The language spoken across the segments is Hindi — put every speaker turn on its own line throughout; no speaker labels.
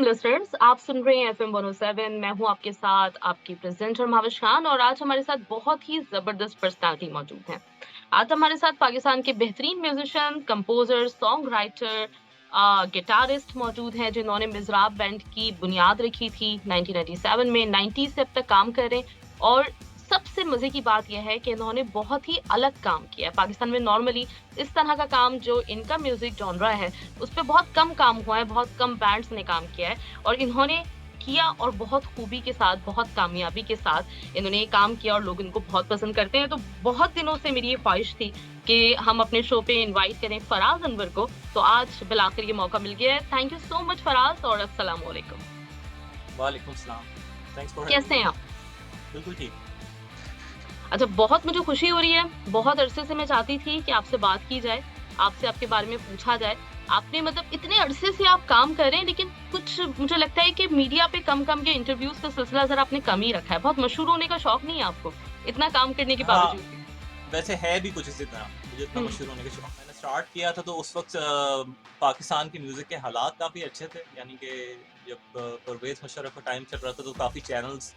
लिसनर्स, आप सुन रहे हैं एफएम 107। मैं हूं आपके साथ आपकी प्रेजेंटर महाविश खान और आज हमारे साथ बहुत ही जबरदस्त पर्सनालिटी मौजूद है। आज हमारे साथ पाकिस्तान के बेहतरीन musician, composer, song writer, guitarist मौजूद हैं जिन्होंने मिज़राब बैंड की बुनियाद रखी थी 1997 में। 90 से अब तक काम कर रहे हैं और सबसे मजे की बात यह है कि इन्होंने बहुत ही अलग काम किया है। पाकिस्तान में नॉर्मली इस तरह का काम जो इनका म्यूजिक जॉनरा है उस पे बहुत कम काम हुआ है, बहुत कम बैंड्स ने काम किया है और इन्होंने किया और बहुत खूबी के साथ, बहुत कामयाबी के साथ इन्होंने ये काम किया और लोग इनको बहुत पसंद करते हैं। तो बहुत दिनों से मेरी ये ख्वाहिश थी कि हम अपने शो पे इनवाइट करें फराज अनवर को, तो आज बिलाखिर ये मौका मिल गया है। Thank you so much Faraz और अस्सलाम वालेकुम।
वालेकुम सलाम। थैंक्स फॉर हैविंग
कैसे
मी।
हैं आप?
बिल्कुल ठीक।
अच्छा, बहुत मुझे खुशी हो रही है। बहुत अरसे से मैं चाहती थी कि आपसे बात की जाए, आपसे आपके बारे में पूछा जाए। आपने मतलब इतने अरसे से आप काम कर रहे हैं, लेकिन कुछ मुझे लगता है कि मीडिया पे कम-कम के इंटरव्यूज़ का सिलसिला ज़रा आपने कम ही रखा है। बहुत मशहूर होने का शौक नहीं है आपको, इतना काम करने के
हाँ,
बावजूद भी।
वैसे है भी कुछ इसी तरह। मुझे इतना
हुँ,
मशहूर होने का शौक मैंने स्टार्ट किया था तो उस वक़्त पाकिस्तान की म्यूज़िक के हालात काफ़ी अच्छे थे। यानी कि जब परवेज़ मुशर्रफ का टाइम चल रहा था तो काफ़ी चैनल्स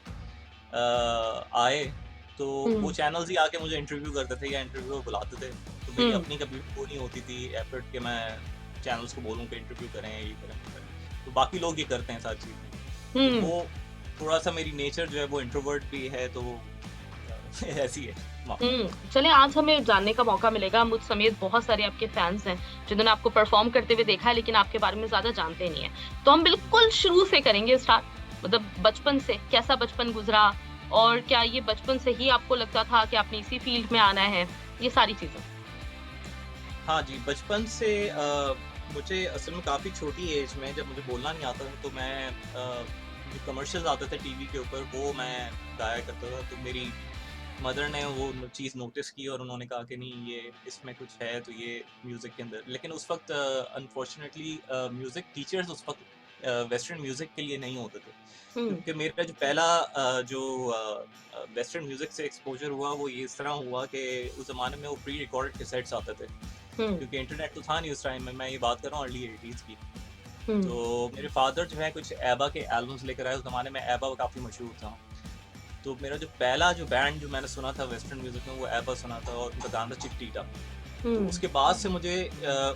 आए। तो वो
हुँ,
चैनल्स ही आके मुझे इंटरव्यू करते थे या इंटरव्यू में बुलाते थे। तो मेरी
हुँ,
अपनी कभी वो नहीं होती थी एफर्ट कि मैं चैनल्स को बोलूँ कि इंटरव्यू करें, ये करें, वो करें। तो बाकी लोग ये करते हैं सारी चीज़ें। तो
हुँ,
वो थोड़ा-सा मेरी नेचर जो है वो इंट्रोवर्ट भी है तो ऐसी है मामला।
हुँ। चलिए, आज हमें जानने का मौका मिलेगा, मुझ समेत बहुत सारे आपके फैन्स हैं, जिन्होंने आपको परफ़ॉर्म करते हुए देखा है, लेकिन आपके बारे में ज़्यादा जानते नहीं हैं। तो हम बिल्कुल शुरू से करेंगे स्टार्ट, मतलब बचपन से, कैसा बचपन गुज़रा और क्या ये बचपन से ही आपको लगता था कि आपने इसी फ़ील्ड में आना है? ये सारी चीज़ें।
हाँ जी, बचपन से मुझे असल में काफ़ी छोटी एज में जब मुझे बोलना नहीं आता था तो मैं जो कमर्शियल्स आते थे टीवी के ऊपर वो मैं गाया करता था। तो मेरी मदर ने वो चीज़ नोटिस की और उन्होंने कहा कि नहीं ये इसमें कुछ है तो ये म्यूज़िक के अंदर। लेकिन उस वक़्त अनफॉर्चुनेटली म्यूज़िक टीचर्स उस वक़्त वेस्टर्न म्यूज़िक के लिए नहीं होते थे।
हुँ,
क्योंकि मेरा जो पहला वेस्टर्न म्यूज़िक से एक्सपोज़र हुआ वो ये इस तरह हुआ कि उस ज़माने में वो प्री रिकॉर्डेड कैसेट्स आते थे।
हुँ,
क्योंकि इंटरनेट तो था नहीं उस टाइम में, मैं ये बात कर रहा हूँ अर्ली 80s की।
हुँ,
तो मेरे फ़ादर जो है कुछ एबा के एल्बम्स लेकर आए, उस ज़माने में एबा काफ़ी मशहूर था। तो मेरा जो पहला जो बैंड जो मैंने सुना था वेस्टर्न म्यूज़िक में वो एबा सुना था और उनका गाना था चिकटीटा। तो
हुँ,
उसके बाद से मुझे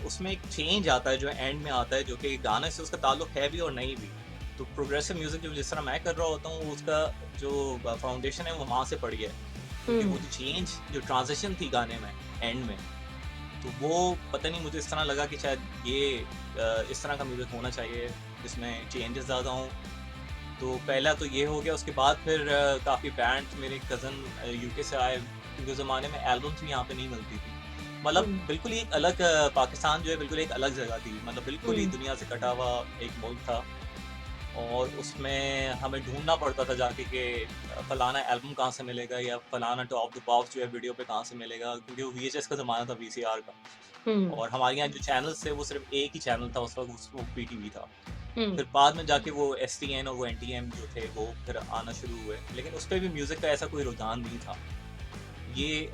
उसमें एक चेंज आता है जो एंड में आता है जो कि गाने से उसका ताल्लुक है भी और नहीं भी। तो प्रोग्रेसिव म्यूज़िक जो जिस तरह मैं कर रहा होता हूँ उसका जो फाउंडेशन है वो वहाँ से पड़ी है। क्योंकि
हुँ,
वो जो चेंज जो ट्रांज़िशन थी गाने में एंड में तो वो पता नहीं मुझे इस तरह लगा कि शायद ये इस तरह का म्यूज़िक होना चाहिए जिसमें चेंजेस ज़्यादा हों। तो पहला तो ये हो गया उसके बाद फिर काफ़ी बैंड्स मेरे कज़न यूके से आए क्योंकि उस ज़माने में एल्बम्स भी यहाँ पे नहीं मिलती थी। मतलब
हुँ,
बिल्कुल ही एक अलग पाकिस्तान जो है बिल्कुल एक अलग जगह थी। मतलब बिल्कुल ही
हुँ,
दुनिया से कटा हुआ एक मुल्क था और उसमें हमें ढूँढना पड़ता था जाके कि फलाना एल्बम कहाँ से मिलेगा या फलाना टॉप द पॉप्स जो है वीडियो पे कहाँ से मिलेगा क्योंकि वो वीएचएस का ज़माना था वीसीआर का।
हुँ,
और हमारे यहाँ जो चैनल्स थे वो सिर्फ़ एक ही चैनल था उस वक़्त वो पीटीवी था।
हुँ,
फिर बाद में जाके वो एसटीएन और वो एनटीएम जो थे वो फिर आना शुरू हुए। लेकिन उसपे भी म्यूज़िक का ऐसा कोई रुझान नहीं था। ये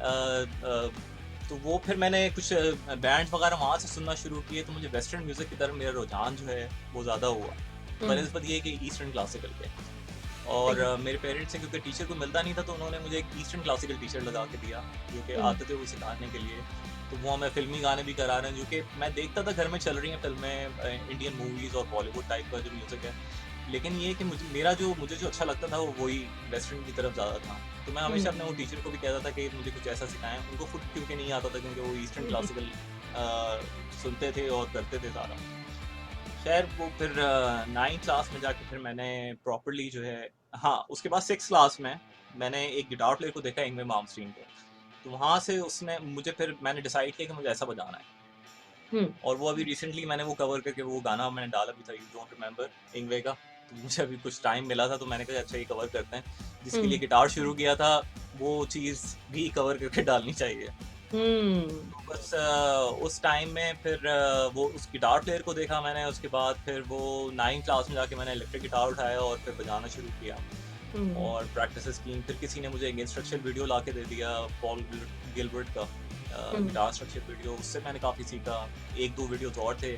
तो वो फिर मैंने कुछ बैंड्स वग़ैरह वहाँ से सुनना शुरू किए तो मुझे वेस्टर्न म्यूज़िक की तरफ मेरा रुझान जो है वो ज़्यादा हुआ।
हुँ,
बनिस्बत ये कि ईस्टर्न क्लासिकल के। और
सही।
मेरे पेरेंट्स से क्योंकि टीचर को मिलता नहीं था तो उन्होंने मुझे एक ईस्टर्न क्लासिकल टीचर लगा के दिया, जो कि
हुँ,
आते थे वो सिखाने के लिए। तो वो हमें फ़िल्मी गाने भी करा रहे हैं, जो कि मैं देखता था घर में चल रही हैं फ़िल्में इंडियन मूवीज़ और बॉलीवुड टाइप का जो म्यूज़िक है। लेकिन ये है कि मुझे जो अच्छा लगता था वो वही वेस्टर्न की तरफ ज़्यादा था। तो मैं
हुँ,
हमेशा अपने वो टीचर को भी कहता था कि मुझे कुछ ऐसा सिखाएँ। उनको खुद क्योंकि नहीं आता था क्योंकि वो ईस्टर्न
हुँ, हुँ,
क्लासिकल सुनते थे और करते थे सारा। खैर वो फिर 9th क्लास में जाके फिर मैंने प्रॉपर्ली जो है हाँ, उसके बाद 6th क्लास में मैंने एक गिटार प्लेयर को देखा इंगे माल्मस्टीन को। तो वहाँ से उसने मुझे फिर मैंने डिसाइड किया कि मुझे ऐसा बजाना है।
हुँ,
और वो अभी रिसेंटली मैंने वो कवर करके वो गाना मैंने डाला भी था यू डोंट रिमेंबर इंगवे का। तो मुझे अभी कुछ टाइम मिला था तो मैंने कहा अच्छा ये कवर करते हैं। जिसके लिए
हुँ,
गिटार शुरू किया था वो चीज़ भी कवर करके डालनी चाहिए।
हुँ,
तो बस उस टाइम में फिर वो उस गिटार प्लेयर को देखा मैंने उसके बाद फिर वो 9th क्लास में जाके मैंने इलेक्ट्रिक गिटार उठाया और फिर बजाना शुरू किया
हुँ,
और प्रैक्टिसेस की फिर किसी ने मुझे एक इंस्ट्रक्शन वीडियो ला के दे दिया पॉल गिलबर्ट का
हुँ,
गिटार स्ट्रक्चर वीडियो, उससे मैंने काफ़ी सीखा। 1-2 वीडियोज़ और थे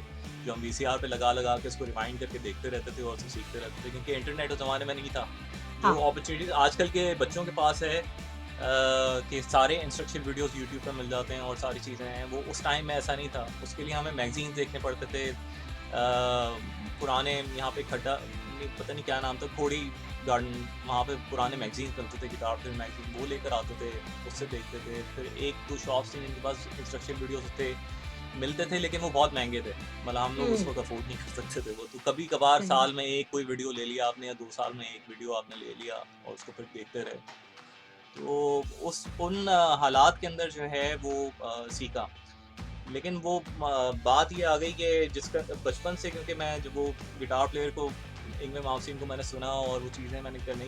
जो हम वीसीआर पे लगा-लगा के उसको रिवाइंड करके देखते रहते थे और उससे सीखते रहते थे, क्योंकि इंटरनेट उस ज़माने में नहीं था। जो
हाँ,
अपॉर्च्युनिटीज़ आजकल के बच्चों के पास है कि सारे इंस्ट्रक्शन वीडियोज़ यूट्यूब पे मिल जाते हैं और सारी चीज़ें हैं, वो उस टाइम में ऐसा नहीं था। उसके लिए हमें मैगज़ीन्स देखने पड़ते थे। पुराने यहाँ पे खड्डा नहीं, पता नहीं क्या नाम था, घोड़ी गार्डन, वहाँ पे पुराने मैगज़ीन्स मिलते थे, गिटार प्लेयर मैगज़ीन, वो लेकर आते थे, उससे देखते थे। फिर 1-2 शॉप्स थी जिनके पास इंस्ट्रक्शन वीडियोज़ थे, मिलते थे, लेकिन वो बहुत महँगे थे। मतलब हम लोग उस
हुँ,
वक़्त अफ़ोर्ड नहीं कर सकते थे वो। तो कभी-कभार
सही,
साल में 1 कोई वीडियो ले लिया आपने, या 2 साल में 1 वीडियो आपने ले लिया और उसको फिर देखते रहे। तो उन हालात के अंदर जो है वो सीखा। लेकिन वो बात ये आ गई कि जिसका बचपन से, क्योंकि मैं जब वो गिटार प्लेयर को, इंगे माउसिन को मैंने सुना और वो चीज़ें मैंने करनी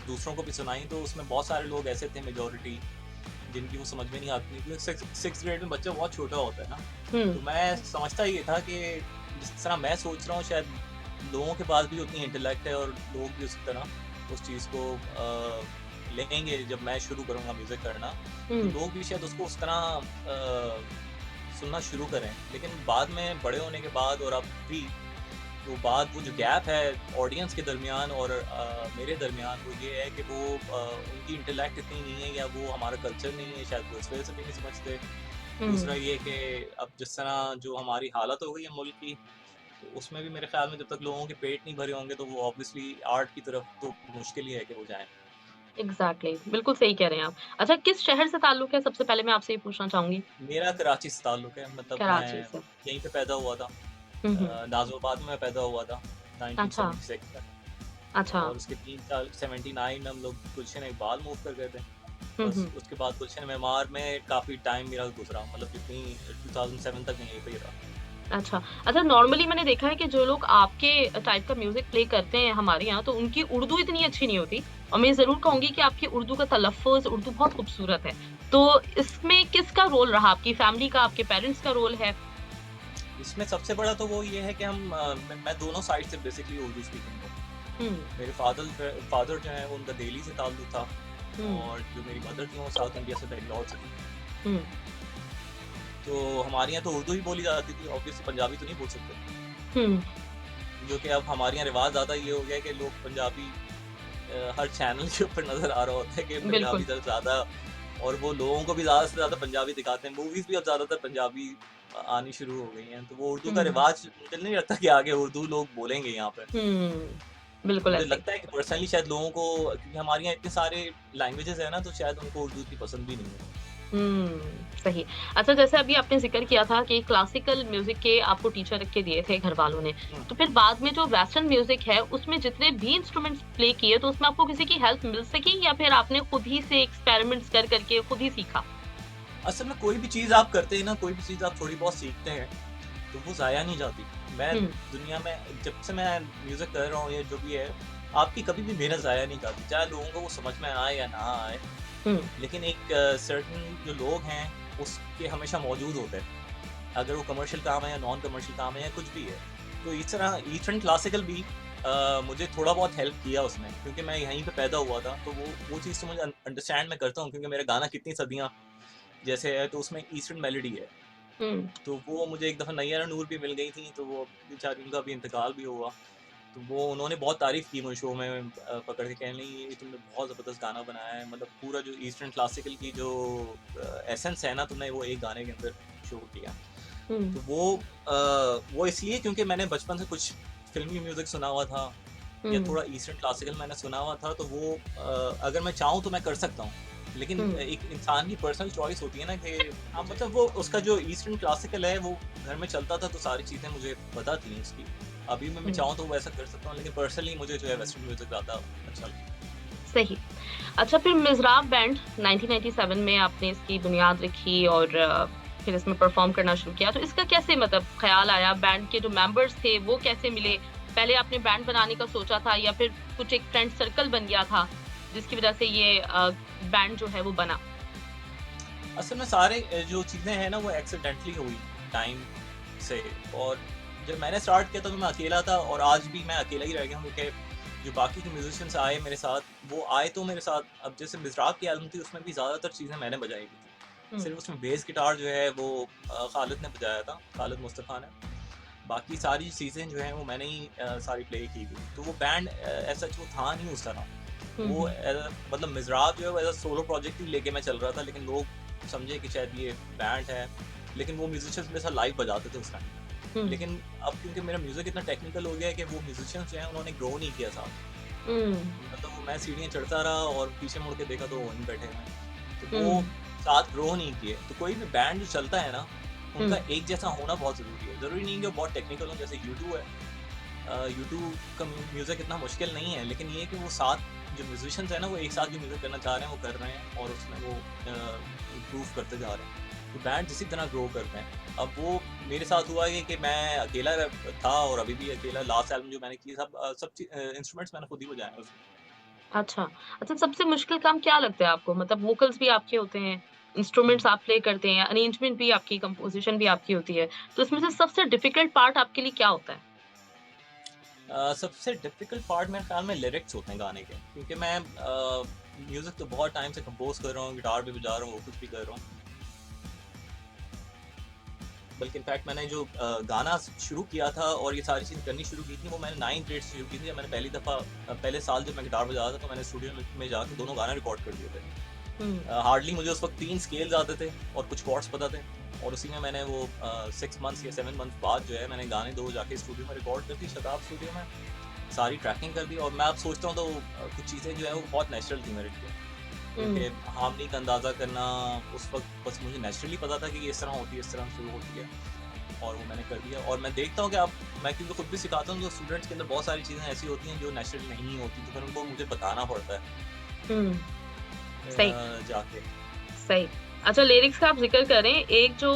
दूसरों को भी सुनाई, तो उसमें बहुत सारे लोग ऐसे थे, मेजॉरिटी, जिनकी वो समझ में नहीं आती थी, क्योंकि 6th ग्रेड में बच्चा बहुत छोटा होता है ना।
हुँ,
तो मैं समझता ये था कि जिस तरह मैं सोच रहा हूँ, शायद लोगों के पास भी उतनी इंटेलेक्ट है और लोग भी उसी तरह उस चीज़ को लेंगे जब मैं शुरू करूँगा म्यूज़िक करना, तो
हुँ,
लोग भी शायद उसको उस तरह सुनना शुरू करें। लेकिन बाद में बड़े होने के बाद और अब भी, तो बात, वो जो गैप है ऑडियंस के दरमियान और मेरे दरमियान, वो ये है कि वो उनकी इंटेलेक्ट इतनी नहीं है, या वो हमारा कल्चर नहीं है, शायद वो इस वजह से भी नहीं समझते। दूसरा
हुँ।
ये कि अब जिस तरह जो हमारी हालत हो गई है मुल्क की, तो उसमें भी मेरे ख्याल में जब तक लोगों के पेट नहीं भरे होंगे, तो वो ऑब्वियसली आर्ट की तरफ तो मुश्किल ही है कि वो जाएँ।
एग्ज़ैक्टली, बिल्कुल सही कह रहे हैं आप। अच्छा, किस शहर से ताल्लुक है, सबसे पहले मैं आपसे ये पूछना चाहूँगी?
मेरा कराची से ताल्लुक है, मतलब मैं
कराची से।
यहीं पे पैदा हुआ था।
हुँ, हुँ।
नाज़िमाबाद में मैं पैदा हुआ था
अच्छा,
1976 में।
अच्छा।
और उसके 3 साल 79 में हम लोग गुलशन इकबाल मूव कर गए थे।
हुँ,
बस
हुँ।
उसके बाद गुलशन मेमार में काफ़ी टाइम मेरा गुज़रा, मतलब जितनी 2007 तक मैं यहीं पे ही रहा।
अच्छा। अच्छा, नॉर्मली मैंने देखा है कि जो लोग आपके टाइप का म्यूज़िक प्ले करते हैं हमारे यहाँ, तो उनकी उर्दू इतनी अच्छी नहीं होती और मैं ज़रूर कहूँगी कि आपकी उर्दू का तलफ़्फ़ुज़, उर्दू बहुत खूबसूरत है। तो इसमें किसका रोल रहा? आपकी फैमिली का, आपके पेरेंट्स का रोल है?
इसमें सबसे बड़ा तो वो ये है कि मैं दोनों साइड से बेसिकली उर्दू स्पीकिंग हूँ।
हुँ,
मेरे फादर जो हैं, उनका दिल्ली से ताल्लुक था,
हुँ,
और जो मेरी मदर थी वो साउथ इंडिया से, बेंगलौर से थी।
हुँ,
तो हमारे यहाँ तो उर्दू ही बोली जाती थी, ऑब्वियसली पंजाबी तो नहीं बोल सकते।
हुँ,
जो कि अब हमारे यहाँ रिवाज ज़्यादा ये हो गया है कि लोग पंजाबी हर चैनल के ऊपर नज़र आ रहा होता है कि पंजाबी
बिल्कुल।
ज़्यादा, और वो लोगों को भी ज़्यादा से ज़्यादा पंजाबी दिखाते हैं। मूवीज़ भी अब ज़्यादातर पंजाबी आनी शुरू हो गई हैं। तो वो उर्दू का
हुँ,
रिवाज, मुझे नहीं लगता कि आगे उर्दू लोग बोलेंगे यहाँ पे।
हुँ, बिल्कुल
मुझे
ऐसे ही।
लगता है कि पर्सनली शायद लोगों को, क्योंकि हमारे यहाँ इतने सारे लैंग्वेजेज़ हैं ना, तो शायद उनको उर्दू इतनी पसंद भी नहीं है।
सही। अच्छा, जैसे अभी आपने ज़िक्र किया था कि क्लासिकल म्यूज़िक के आपको टीचर रख के दिए थे घरवालों ने।
हुँ।
तो फिर बाद में जो वेस्टर्न म्यूज़िक है, उसमें जितने भी इंस्ट्रूमेंट्स प्ले किए, तो उसमें आपको किसी की हेल्प मिल सकी या फिर आपने खुद ही से एक्सपेरिमेंट्स कर कर के खुद ही सीखा?
असल में कोई भी चीज़ आप करते हैं ना, कोई भी चीज़ आप थोड़ी बहुत सीखते हैं, तो वो ज़ाया नहीं जाती। मैं
हुँ,
दुनिया में जब से मैं म्यूज़िक कर रहा हूँ या जो भी है, आपकी कभी भी मेहनत ज़ाया नहीं जाती। चाहे लोगों को वो समझ में आए या ना आए,
हुँ,
लेकिन एक सर्टेन जो लोग हैं, उसके हमेशा मौजूद होते हैं। अगर वो कमर्शियल काम है या नॉन कमर्शियल काम है या कुछ भी है। तो इस तरह ईस्टर्न क्लासिकल भी मुझे थोड़ा बहुत हेल्प किया उसने, क्योंकि मैं यहीं पे पैदा हुआ था। तो वो चीज़ तो मुझे अंडरस्टैंड मैं करता हूँ, क्योंकि मेरा गाना कितनी सदियाँ जैसे है, तो उसमें ईस्टर्न मेलोडी है।
हुँ,
तो वो मुझे एक दफ़ा नैयर नूर भी मिल गई थी, तो वो बेचारी, उनका भी इंतकाल भी हुआ। तो वो उन्होंने बहुत तारीफ़ की मुझे शो में पकड़ के, कहने लगी, "ये तुमने बहुत ज़बरदस्त गाना बनाया है, मतलब पूरा जो ईस्टर्न क्लासिकल की जो एसेंस है ना, तुमने वो एक गाने के अंदर शो किया।"
हुँ,
तो वो इसलिए क्योंकि मैंने बचपन से कुछ फ़िल्मी म्यूज़िक सुना हुआ था, या
हुँ,
थोड़ा ईस्टर्न क्लासिकल मैंने सुना हुआ था, तो वो अगर मैं चाहूँ तो मैं कर सकता हूँ। लेकिन
हुँ,
एक इंसान की पर्सनल चॉइस होती है ना कि हाँ, मतलब वो उसका जो ईस्टर्न क्लासिकल है, वो घर में चलता था, तो सारी चीज़ें मुझे पता थी उसकी। अभी मैं
हुँ,
चाहूँ तो वो ऐसा कर सकता हूँ, लेकिन पर्सनली मुझे जो है वेस्टर्न म्यूज़िक ज़्यादा अच्छा लगता है।
सही। अच्छा, फिर मिज़राब बैंड 1997 में आपने इसकी बुनियाद रखी और फिर इसमें परफ़ॉर्म करना शुरू किया। तो इसका कैसे मतलब ख़्याल आया? बैंड के जो मेंबर्स थे, वो कैसे मिले? पहले आपने बैंड बनाने का सोचा था या फिर कुछ एक फ्रेंड सर्कल बन गया था, जिसकी वज़ह से ये बैंड जो है वो बना?
असल में सारे जो चीज़ें हैं ना, वो एक्सीडेंटली हुई टाइम से। और जब मैंने स्टार्ट किया था तो मैं अकेला था, और आज भी मैं अकेला ही रह गया हूँ, क्योंकि जो बाकी के म्यूजिशियंस आए मेरे साथ, वो आए तो मेरे साथ, अब जैसे मिज़राब की एल्बम थी, उसमें भी ज़्यादातर चीज़ें मैंने बजाई हुई थी।
हुँ,
सिर्फ़ उसमें बेस गिटार जो है वो खालिद ने बजाया था, खालिद मुस्तफ़ा ने। बाकी सारी चीज़ें जो हैं वो मैंने ही सारी प्ले की थी। तो वो बैंड एज़ सच वो था नहीं उस तरह।
हुँ,
वो
हुँ,
मतलब मिज़राब जो है वो एज़ अ सोलो प्रोजेक्ट ही लेके मैं चल रहा था, लेकिन लोग समझे कि शायद ये बैंड है, लेकिन वो म्यूज़िशियंस मेरे साथ लाइव बजाते थे उस टाइम पे।
हुँ,
लेकिन अब क्योंकि मेरा म्यूज़िक इतना टेक्निकल हो गया है कि वो म्यूज़िशियंस जो हैं उन्होंने ग्रो नहीं किया साथ।
हुँ,
मतलब वो मैं सीढ़ियाँ चढ़ता रहा और पीछे मुड़ के देखा तो वो वहीं बैठे हुए हैं। तो
हुँ,
वो साथ ग्रो नहीं किए। तो कोई भी बैंड जो चलता है ना,
हुँ,
उनका एक जैसा होना बहुत ज़रूरी है। ज़रूरी नहीं है कि वो बहुत टेक्निकल हो, जैसे यूट्यूब है। यूट्यूब का म्यूज़िक इतना मुश्किल नहीं है, लेकिन ये है कि वो साथ जो म्यूज़िशियंस हैं ना, वो एक साथ जो म्यूज़िक करना चाह रहे हैं, वो कर रहे हैं और उसमें वो इम्प्रूव करते जा रहे हैं। तो बैंड इसी तरह ग्रो करते हैं। अब वो मेरे साथ हुआ ये कि मैं अकेला था और अभी भी अकेला लास्ट एल्बम जो मैंने की सब इंस्ट्रूमेंट्स मैंने खुद ही बजाए हैं उसमें।
अच्छा। अच्छा, सबसे मुश्किल काम क्या लगता है आपको? मतलब वोकल्स भी आपके होते हैं,
हुँ।
इंस्ट्रूमेंट्स आप प्ले करते हैं, अरेंजमेंट भी आपकी, कंपोज़िशन भी आपकी होती है। तो इसमें से सबसे डिफ़िकल्ट पार्ट आपके लिए क्या होता है?
सबसे डिफ़िकल्ट पार्ट मेरे ख़्याल में लिरिक्स होते हैं गाने के, क्योंकि मैं म्यूज़िक तो बहुत टाइम से कंपोज़ कर रहा हूँ, गिटार भी बजा रहा हूँ, वोकल्स भी कर रहा हूँ। बल्कि इनफैक्ट मैंने जो गाना शुरू किया था और ये सारी चीज़ें करनी शुरू की थी, वो मैंने 9th ग्रेड से शुरू की थी। जब मैंने पहली दफ़ा पहले साल जब मैं गिटार बजा रहा था, तो मैंने स्टूडियो में जाके दोनों गाने रिकॉर्ड कर दिए थे।
हुँ,
हार्डली मुझे उस वक़्त 3 स्केल्स आते थे और कुछ कॉर्ड्स पता थे, और उसी में मैंने वो 6 मंथ्स या 7 मंथ्स बाद जो है मैंने गाने 2 जाके स्टूडियो में रिकॉर्ड कर दी, शताब स्टूडियो में। सारी ट्रैकिंग कर दी और मैं अब सोचता हूँ तो कुछ चीज़ें जो है वो बहुत नेचुरल थी मेरे लिए। क्योंकि
हुँ,
हार्मनी का अंदाज़ा करना उस वक़्त बस मुझे नेचुरली पता था कि ये इस तरह होती है, इस तरह शुरू होती है, और वो मैंने कर दिया। और मैं देखता हूँ कि अब मैं क्योंकि खुद भी सिखाता हूँ, तो स्टूडेंट्स के अंदर बहुत सारी चीज़ें ऐसी होती हैं जो नेचुरल नहीं होती, तो फिर उनको मुझे बताना पड़ता है
हुँ, सही।
जाके।
सही। अच्छा, लिरिक्स का आप ज़िक्र करें, एक जो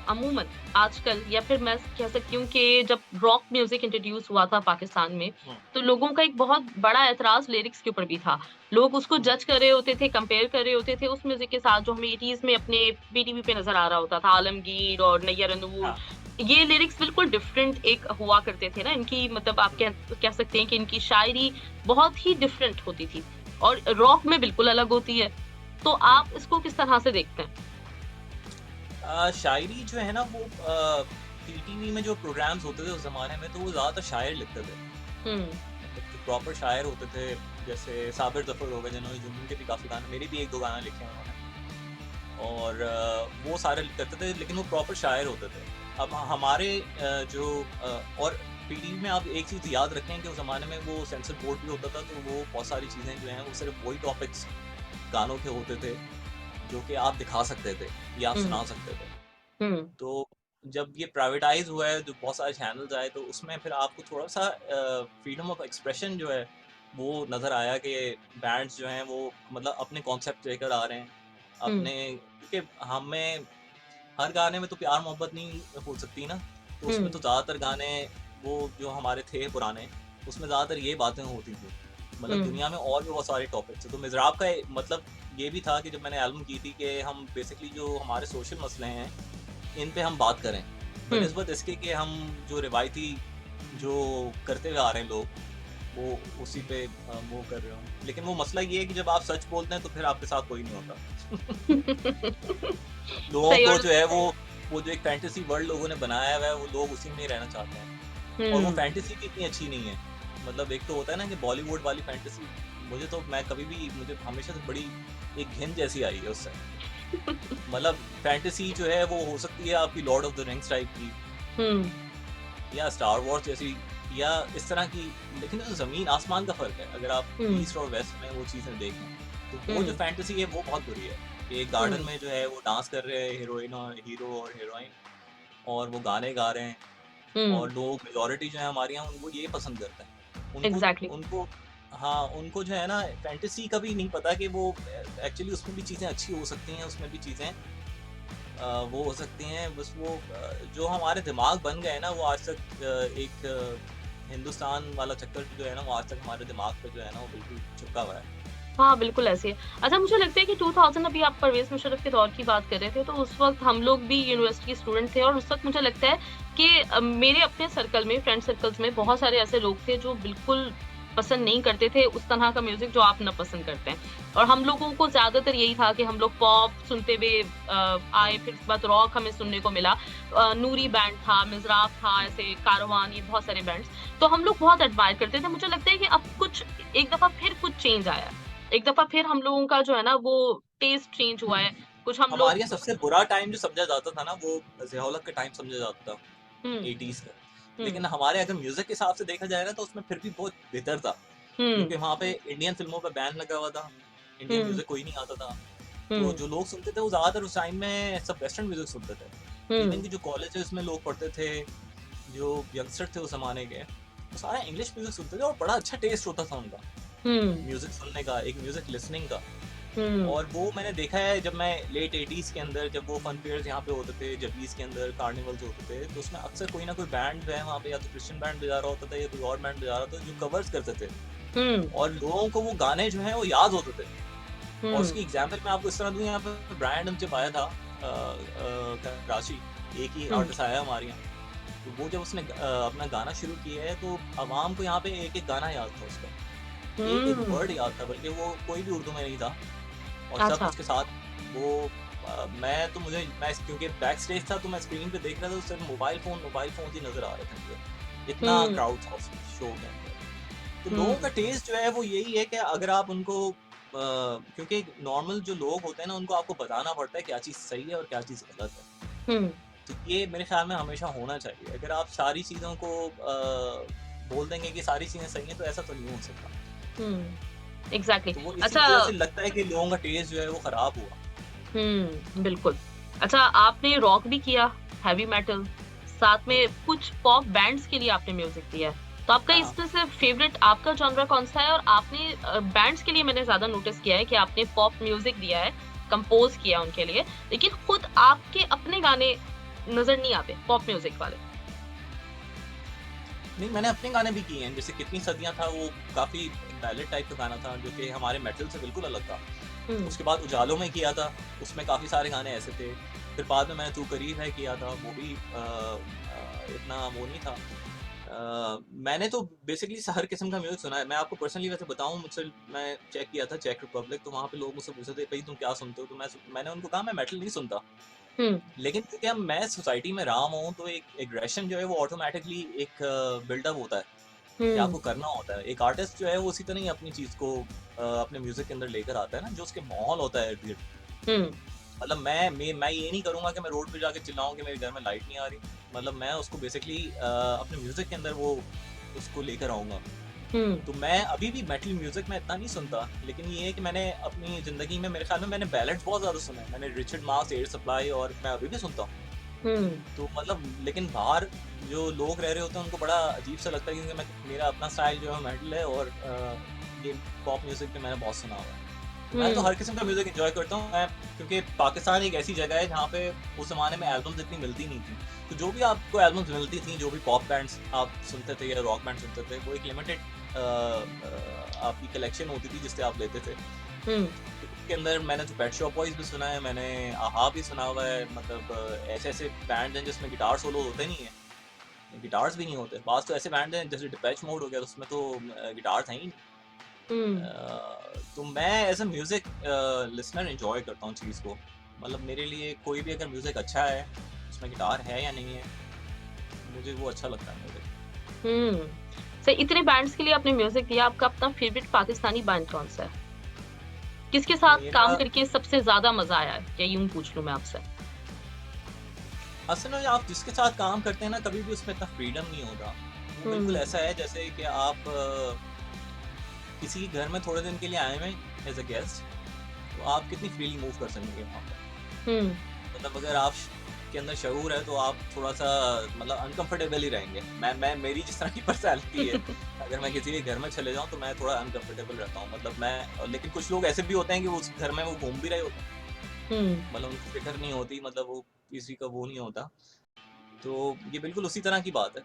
अमूमन आजकल या फिर मैं कह सकती हूँ कि जब रॉक म्यूज़िक इंट्रोड्यूस हुआ था पाकिस्तान में,
हुँ,
तो लोगों का एक बहुत बड़ा एतराज़ लिरिक्स के ऊपर भी था। लोग उसको
हुँ,
जज कर रहे होते थे, कंपेयर कर रहे होते थे उस म्यूज़िक के साथ जो हमें 80s में अपने पीटीवी पे नज़र आ रहा होता था, आलमगीर और नैयर अनूर।
हाँ,
ये लिरिक्स बिल्कुल डिफरेंट एक हुआ करते थे ना, इनकी मतलब आप
हुँ,
कह सकते हैं कि इनकी शायरी बहुत ही डिफरेंट होती थी और रॉक में बिल्कुल अलग होती है। तो
हुँ।
आप इसको किस तरह से देखते हैं?
शायरी जो है ना वो पीटीवी में जो प्रोग्राम्स होते थे उस ज़माने में, तो वो ज़्यादातर शायर लिखते थे।
हुँ,
मतलब जो प्रॉपर शायर होते थे, जैसे साबिर ज़फ़र हो गए, जिन्होंने जुनून के भी काफ़ी गाने, मेरे भी 1-2 गाने लिखे हैं उन्होंने। और वो सारे करते थे, लेकिन वो प्रॉपर शायर होते थे। अब हमारे और पीटीवी में आप एक चीज़ याद रखें कि उस ज़माने में वो सेंसर बोर्ड भी होता था, तो वो बहुत सारी चीज़ें जो हैं वो सिर्फ़ वही टॉपिक्स गानों के होते थे, जो कि आप दिखा सकते थे या आप
हुँ,
सुना सकते थे।
हुँ,
तो जब ये प्राइवेटाइज़ हुआ है, जो बहुत सारे चैनल्स आए, तो उसमें फिर आपको थोड़ा-सा फ्रीडम ऑफ एक्सप्रेशन जो है, वो नज़र आया कि बैंड्स जो हैं वो मतलब अपने कॉन्सेप्ट लेकर आ रहे हैं।
हुँ,
अपने क्योंकि हमें हर गाने में तो प्यार-मोहब्बत नहीं हो सकती ना, तो उसमें
हुँ,
तो ज़्यादातर गाने वो जो हमारे थे पुराने, उसमें ज़्यादातर ये बातें होती थी। मतलब
हुँ,
दुनिया में और भी बहुत सारे टॉपिक्स हैं। तो मिज़राब का मतलब ये भी था कि जब मैंने एल्बम की थी कि हम बेसिकली जो हमारे सोशल मसले हैं, इन पे हम बात करें।
हुँ,
बनिस्बत इसके कि हम जो रिवायती जो करते हुए आ रहे हैं लोग, वो उसी पे वो कर रहे हों। लेकिन वो मसला ये है कि जब आप सच बोलते हैं तो फिर आपके साथ कोई नहीं होता। लोगों
सही
को
और
जो है वो जो एक फैंटेसी वर्ल्ड लोगों ने बनाया हुआ है, वो लोग उसी में ही रहना चाहते हैं। और वो
हुँ,
फैंटेसी भी इतनी अच्छी नहीं है। मतलब एक तो होता है ना कि बॉलीवुड वाली फैंटेसी, मुझे हमेशा से बड़ी एक घिन जैसी आई है उससे। मतलब फैंटेसी जो है वो हो सकती है आपकी Lord of the rings type की,
हुँ,
या स्टार वॉर्स जैसी, या इस तरह की। लेकिन ज़मीन आसमान का फ़र्क है अगर आप
हुँ,
ईस्ट और वेस्ट में वो चीज़ें देखें। तो वो जो
हुँ,
फैंटेसी है वो बहुत बुरी है कि एक
हुँ,
गार्डन में जो है वो डांस कर रहे हैं हीरोइन और हीरो और हीरोइन, और वो गाने गा रहे हैं,
हुँ,
और लोग मेजॉरिटी जो है हमारे यहाँ वो ये पसंद करते हैं। उनको
एग्ज़ैक्टली।
उनको हाँ, उनको जो है ना फैंटेसी का भी नहीं पता कि वो एक्चुअली उसमें भी चीज़ें अच्छी हो सकती हैं, उसमें भी चीज़ें वो हो सकती हैं। बस वो जो हमारे दिमाग बन गए हैं ना, वो आज तक हिंदुस्तान वाला चक्कर जो है ना, वो आज तक हमारे दिमाग पे जो है ना, वो बिल्कुल चिपका हुआ है।
हाँ, बिल्कुल ऐसे ही है। अच्छा, मुझे लगता है कि 2000 अभी आप परवेज़ मुशर्रफ के दौर की बात कर रहे थे, तो उस वक़्त हम लोग भी यूनिवर्सिटी के स्टूडेंट थे और उस वक़्त मुझे लगता है कि मेरे अपने सर्कल में, फ्रेंड सर्कल्स में बहुत सारे ऐसे लोग थे जो बिल्कुल पसंद नहीं करते थे उस तरह का म्यूज़िक जो आप नापसंद करते हैं। और हम लोगों को ज़्यादातर यही था कि हम लोग पॉप सुनते हुए आए, फिर उसके बाद रॉक हमें सुनने को मिला। नूरी बैंड था, मिज़राब था, ऐसे कारवान, ये बहुत सारे बैंड्स। तो हम लोग बहुत एडमायर करते थे। मुझे लगता है कि अब कुछ एक दफ़ा फिर कुछ चेंज आया है। एक दफ़ा फिर हम लोगों का जो है ना वो टेस्ट चेंज हुआ
हुँ।
है। कुछ हम
हमारे
लोग
यहाँ सबसे बुरा टाइम जो समझा जाता था ना, वो ज़िया-उल-हक का टाइम समझा जाता था,
हुँ,
80s का।
हुँ,
लेकिन हमारे अगर म्यूज़िक के हिसाब से देखा जाए ना, तो उसमें फिर भी बहुत बेहतर था,
हुँ,
क्योंकि वहाँ पे इंडियन फ़िल्मों का बैन लगा हुआ था, इंडियन
हुँ,
म्यूज़िक कोई नहीं आता था। तो
हुँ,
जो लोग सुनते थे, वो ज़्यादातर उस टाइम में सब वेस्टर्न म्यूज़िक सुनते थे। इवन
हुँ,
कि जो कॉलेजेस में लोग पढ़ते थे, जो यंगस्टर थे उस ज़माने के, वो सारा इंग्लिश म्यूज़िक सुनते थे और बड़ा अच्छा टेस्ट होता था उनका,
हुँ,
म्यूज़िक सुनने का, एक म्यूज़िक लिसनिंग का।
हुँ,
और वो मैंने देखा है जब मैं लेट 80s के अंदर, जब वो फन फेयर्स यहाँ पे होते थे, जबीज़ के अंदर कार्निवल्स होते थे, तो उसमें अक्सर कोई ना कोई बैंड जो है वहाँ पे, या तो क्रिश्चियन बैंड बजा रहा होता था या कोई और बैंड बजा रहा था जो कवर्स करते थे,
हुँ,
और लोगों को वो गाने जो हैं वो याद होते थे। और
हुँ,
उसकी एग्जांपल मैं आपको इस तरह दूँ, यहाँ पे ब्रायन जब आया था कराची, एक ही
हुँ,
आर्टिस्ट आया हमारे यहाँ, तो वो जब उसने अपना गाना शुरू किया है, तो आवाम को यहाँ पे एक-एक गाना याद था उसका, एक-एक
हुँ,
वर्ड याद था, बल्कि वो कोई भी उर्दू में नहीं था। और सब
अच्छा,
उसके साथ वो मैं तो मुझे मैं क्योंकि बैक स्टेज था, तो मैं स्क्रीन पे देख रहा था, तो सिर्फ मोबाइल फ़ोन ही नज़र आ रहे थे मुझे। इतना
हुँ,
क्राउड था उस शो के अंदर। तो लोगों का
हुँ,
टेस्ट जो है वो यही है कि अगर आप उनको क्योंकि नॉर्मल जो लोग होते हैं ना, उनको आपको बताना पड़ता है क्या चीज़ सही है और क्या चीज़ गलत है।
हुँ,
तो ये मेरे ख़्याल में हमेशा होना चाहिए। अगर आप सारी चीज़ों को बोल देंगे कि सारी चीज़ें सही हैं, तो ऐसा तो नहीं हो सकता।
हुँ, एग्ज़ैक्टली।
तो वो इसी
अच्छा
वज़ह से लगता है कि लोगों का टेस्ट जो है वो ख़राब हुआ।
बिल्कुल। अच्छा आपने रॉक भी किया, हेवी मेटल, साथ
हुँ।
में कुछ पॉप बैंड्स के लिए आपने म्यूज़िक दिया है। तो आपका
हाँ, हाँ।
इसमें से फ़ेवरेट आपका जॉनरा कौन-सा है? और आपने बैंड्स के लिए मैंने ज़्यादा नोटिस किया है कि आपने पॉप म्यूज़िक दिया है, कंपोज़ किया उनके लिए, लेकिन खुद आपके अपने गाने नज़र नहीं आते, पॉप म्यूज़िक वाले।
नहीं, मैंने अपने गाने भी किए हैं, जैसे कितनी सदियाँ था, वो काफ़ी बैलेड टाइप का गाना था, जो कि हमारे मेटल से बिल्कुल अलग था।
हुँ,
उसके बाद उजालों में किया था, उसमें काफ़ी सारे गाने ऐसे थे। फिर बाद में मैंने तू करीब है किया था, वो भी इतना वो नहीं था। मैंने तो बेसिकली हर किस्म का म्यूज़िक सुना है। मैं आपको पर्सनली वैसे बताऊँ, मुझसे मैं चेक किया था चेक रिपब्लिक, तो वहाँ पे लोग मुझसे पूछते थे, "भई तुम क्या सुनते हो?" तो मैंने उनको कहा मैं मेटल नहीं सुनता।
हुँ,
लेकिन क्योंकि अब मैं सोसाइटी में रहा हूँ, तो एक एग्रेशन जो है वो ऑटोमैटिकली एक बिल्डअप होता है, कि
हुँ,
आपको करना होता है। एक आर्टिस्ट जो है वो उसी तरह ही अपनी चीज़ को अपने म्यूज़िक के अंदर लेकर आता है ना, जो उसके माहौल होता है इर्द-गिर्द।
हुँ,
मतलब मैं ये नहीं करूँगा कि मैं रोड पे जाके चिल्लाऊँ कि मेरे घर में लाइट नहीं आ रही। मतलब मैं उसको बेसिकली अपने म्यूज़िक के अंदर वो उसको लेकर आऊँगा।
हुँ,
तो मैं अभी भी मेटल म्यूज़िक मैं इतना नहीं सुनता, लेकिन ये है कि मैंने अपनी ज़िंदगी में, मेरे ख़्याल में मैंने बैलेड्स बहुत ज़्यादा सुने हैं। मैंने रिचर्ड मास, एयर सप्लाई, और मैं अभी भी सुनता हूँ।
हुँ,
तो मतलब लेकिन बाहर जो लोग रह रहे होते हैं, उनको बड़ा अजीब-सा लगता है, क्योंकि मेरा अपना स्टाइल जो है मेटल है, और ये पॉप म्यूज़िक भी मैंने बहुत सुना हुआ है। तो मैं तो
हुँ,
हर किस्म का म्यूज़िक एन्जॉय करता हूँ। मैं क्योंकि पाकिस्तान एक ऐसी जगह है जहाँ पे उस ज़माने में एल्बम्स इतनी मिलती नहीं थी। तो जो भी आपको एल्बम्स मिलती थी, जो भी पॉप बैंड्स आप सुनते थे या रॉक बैंड सुनते थे, वो एक लिमिटेड आपकी कलेक्शन होती थी जिससे आप लेते थे।
हुँ,
तो उसके अंदर मैंने तो पेट शॉप बॉयज़ भी सुना है, मैंने आहा भी सुना हुआ है, मतलब ऐसे-ऐसे बैंड हैं जिसमें गिटार सोलो होते नहीं है। गिटार्स भी नहीं होते। बाज़ तो ऐसे बैंड हैं जैसे डिपेच मोड हो गया, तो उसमें तो गिटार था ही नहीं।
हुँ,
तो मैं as a music listener enjoy करता हूँ चीज़ को। मतलब मेरे लिए कोई भी अगर म्यूज़िक अच्छा है, उसमें गिटार है या नहीं है, मुझे वो अच्छा लगता है म्यूज़िक।
हुँ। सही इतने बैंड्स के लिए आपने म्यूज़िक दिया, आपका अपना फ़ेवरेट पाकिस्तानी बैंड कौन-सा है? किसके साथ काम
मेरा
करके सबसे ज़्यादा मज़ा आया है? या यूँ पूछ लूँ मैं आपसे?
असल में आप जिसके साथ काम करते हैं ना, कभी भी उसमें इतना फ्रीडम नहीं होता। वो बिल्कुल
हुँ,
ऐसा है जैसे कि आप किसी के घर में थोड़े दिन के लिए आए हुए हैं एज़ अ गेस्ट, तो आप कितनी फ्रीली मूव कर सकेंगे वहाँ पे।
हुँ,
मतलब अगर आप के अंदर शऊर है, तो आप थोड़ा-सा मतलब अनकंफर्टेबल ही रहेंगे। मैं मेरी जिस तरह की पर्सनैलिटी है, अगर मैं किसी के घर में चले जाऊँ, तो मैं थोड़ा अनकंफर्टेबल रहता हूँ। मतलब लेकिन कुछ लोग ऐसे भी होते हैं कि उस घर में वो घूम भी रहे होते हैं।
हुँ,
मतलब उनको फ़िक्र नहीं होती, मतलब वो किसी का वो नहीं होता। तो ये बिल्कुल उसी तरह की बात है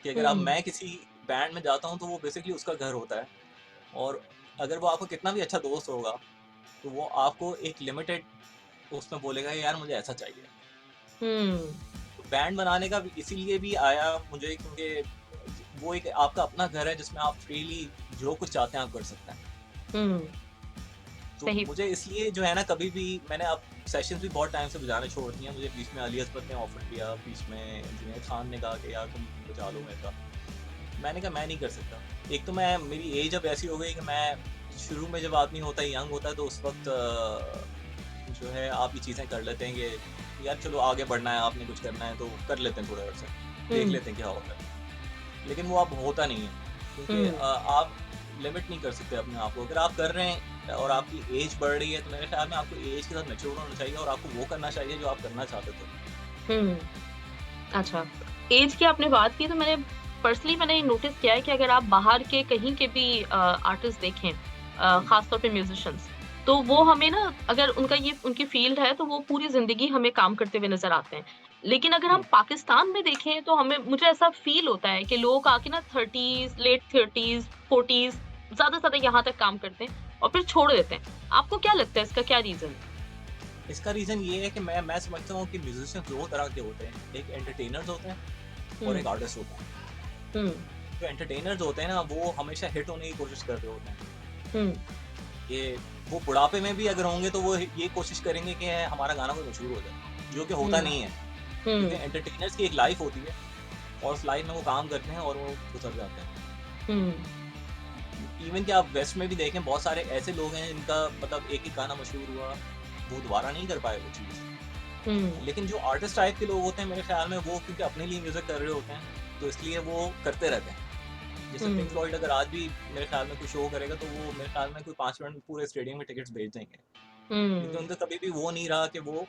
कि अगर आप
हुँ,
मैं किसी बैंड में जाता हूँ, तो वो बेसिकली उसका घर होता है, और अगर वो आपका कितना भी अच्छा दोस्त होगा, तो वो आपको एक लिमिटेड उसमें बोलेगा, यार मुझे ऐसा चाहिए।
हुँ,
तो बैंड बनाने का भी इसीलिए भी आया मुझे, क्योंकि वो एक आपका अपना घर है जिसमें आप फ्रीली जो कुछ चाहते हैं आप कर सकते हैं।
हुँ,
तो
सही
मुझे इसलिए जो है ना, कभी भी मैंने अब सेशंस भी बहुत टाइम से बजाने छोड़ दिए हैं। मुझे बीच में अली असमत ने ऑफर किया, बीच में जुनैद खान ने कहा कि यार तुम बजा लो मेरे साथ। मैंने कहा मैं नहीं कर सकता। एक तो मैं, मेरी एज अब ऐसी हो गई कि मैं, शुरू में जब आदमी होता है, यंग होता है, तो उस वक्त जो है आप ये चीज़ें कर लेते हैं कि यार चलो आगे बढ़ना है, आपने कुछ करना है तो कर लेते हैं, थोड़ा अर्सा देख
हुँ,
लेते हैं क्या होता है। लेकिन वो अब होता नहीं है, क्योंकि
हुँ,
आप लिमिट नहीं कर सकते अपने आप को। अगर आप कर रहे हैं और आपकी एज बढ़ रही है, तो मेरे ख्याल में आपको एज के साथ मैच्योर होना चाहिए और आपको वो करना चाहिए जो आप करना चाहते थे।
हुँ। अच्छा, ऐज की आपने बात की तो मैंने नोटिस किया है कि अगर आप बाहर के कहीं के भी आर्टिस्ट देखें ख़ास तौर पे म्यूज़िशियंस, तो वो हमें ना अगर उनकी फ़ील्ड है तो वो पूरी ज़िंदगी हमें काम करते हुए नज़र आते हैं। लेकिन अगर हम
हुँ,
पाकिस्तान में देखें तो मुझे ऐसा फ़ील होता है कि लोग आके ना 30s, लेट 30s, 40s ज़्यादा से ज़्यादा यहाँ तक काम करते हैं और फिर छोड़ देते हैं। आपको क्या लगता है इसका क्या रीज़न है?
इसका रीज़न ये है कि मैं समझता हूँ कि म्यूज़िशियन 2 तरह के होते हैं, एक एंटरटेनर्स होते हैं और
हुँ,
एक आर्टिस्ट होते हैं।
हुँ,
जो एंटरटेनर्स होते हैं ना, वो हमेशा हिट होने की कोशिश कर रहे होते हैं।
हुँ,
ये वो बुढ़ापे में भी अगर होंगे तो वो ये कोशिश करेंगे कि हमारा गाना कोई मशहूर हो जाए, जो कि होता
हुँ,
नहीं है। क्योंकि
हुँ,
एंटरटेनर्स की एक लाइफ़ होती है और उस लाइफ़ में वो काम करते हैं और वो गुज़र जाते हैं।
हुँ,
इवन कि आप वेस्ट में भी देखें, बहुत सारे ऐसे लोग हैं जिनका मतलब एक ही गाना मशहूर हुआ, वो दोबारा नहीं कर पाए वो चीज़।
हुँ,
लेकिन जो आर्टिस्ट टाइप के लोग होते हैं, मेरे ख्याल में वो क्योंकि अपने लिए म्यूज़िक कर रहे होते हैं, तो इसलिए वो करते रहते हैं। जैसे पिंक
हुँ,
फ्लॉयड अगर आज भी मेरे ख्याल में कोई शो करेगा, तो वो मेरे ख्याल में कोई 5 मिनट में पूरे स्टेडियम के टिकट्स बेच देंगे। क्योंकि
हुँ,
उनका कभी भी वो नहीं रहा कि वो,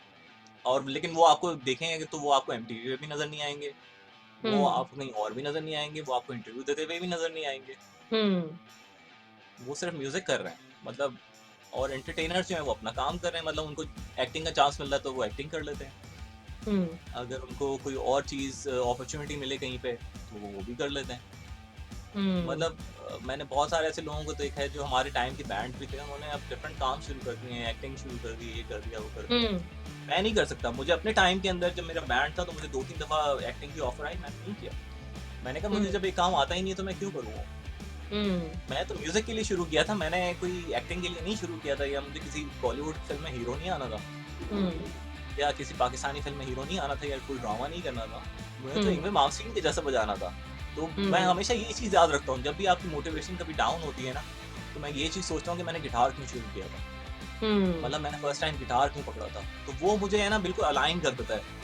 और लेकिन वो आपको देखेंगे तो वो आपको एमटीवी पे भी नज़र नहीं आएँगे, वो
हुँ,
आपको कहीं और भी नज़र नहीं आएँगे, वो आपको इंटरव्यू देते हुए भी नज़र नहीं आएँगे।
हुँ,
वो सिर्फ़ म्यूज़िक कर रहे हैं, मतलब। और एंटरटेनर्स जो हैं वो अपना काम कर रहे हैं, मतलब उनको एक्टिंग का चांस मिल रहा है तो वो एक्टिंग कर लेते हैं।
हुँ,
अगर उनको कोई और चीज़ अपॉर्च्युनिटी मिले कहीं पे, तो वो भी कर लेते हैं।
हुँ,
मतलब मैंने बहुत सारे ऐसे लोगों को देखा है जो हमारे टाइम के बैंड भी थे, उन्होंने अब डिफरेंट काम शुरू कर दिए हैं, एक्टिंग शुरू कर दी, ये कर दिया, वो कर दिया।
हुँ,
मैं नहीं कर सकता। मुझे अपने टाइम के अंदर जब मेरा बैंड था तो मुझे 2-3 दफ़ा एक्टिंग की ऑफ़र आई, मैंने नहीं किया। मैंने कहा मुझे
हुँ,
जब ये काम आता ही नहीं है तो मैं क्यों करूँ वो?
हुँ,
मैं तो म्यूज़िक के लिए शुरू किया था, मैंने कोई एक्टिंग के लिए नहीं शुरू किया था, या मुझे किसी बॉलीवुड फ़िल्म में हीरो नहीं आना था,
हुँ,
या किसी पाकिस्तानी फ़िल्म में हीरो नहीं आना था, या कोई ड्रामा नहीं करना था। मुझे तो
हुँ,
इमरान मामसीन के जैसा बजाना था। तो मैं
हुँ,
हमेशा ये चीज़ याद रखता हूँ, जब भी आपकी मोटिवेशन कभी डाउन होती है ना, तो मैं ये चीज़ सोचता हूँ कि मैंने गिटार क्यों शुरू किया था?
हुँ,
मतलब मैंने फर्स्ट टाइम गिटार क्यों पकड़ा था? तो वो मुझे है ना बिल्कुल अलाइन कर देता है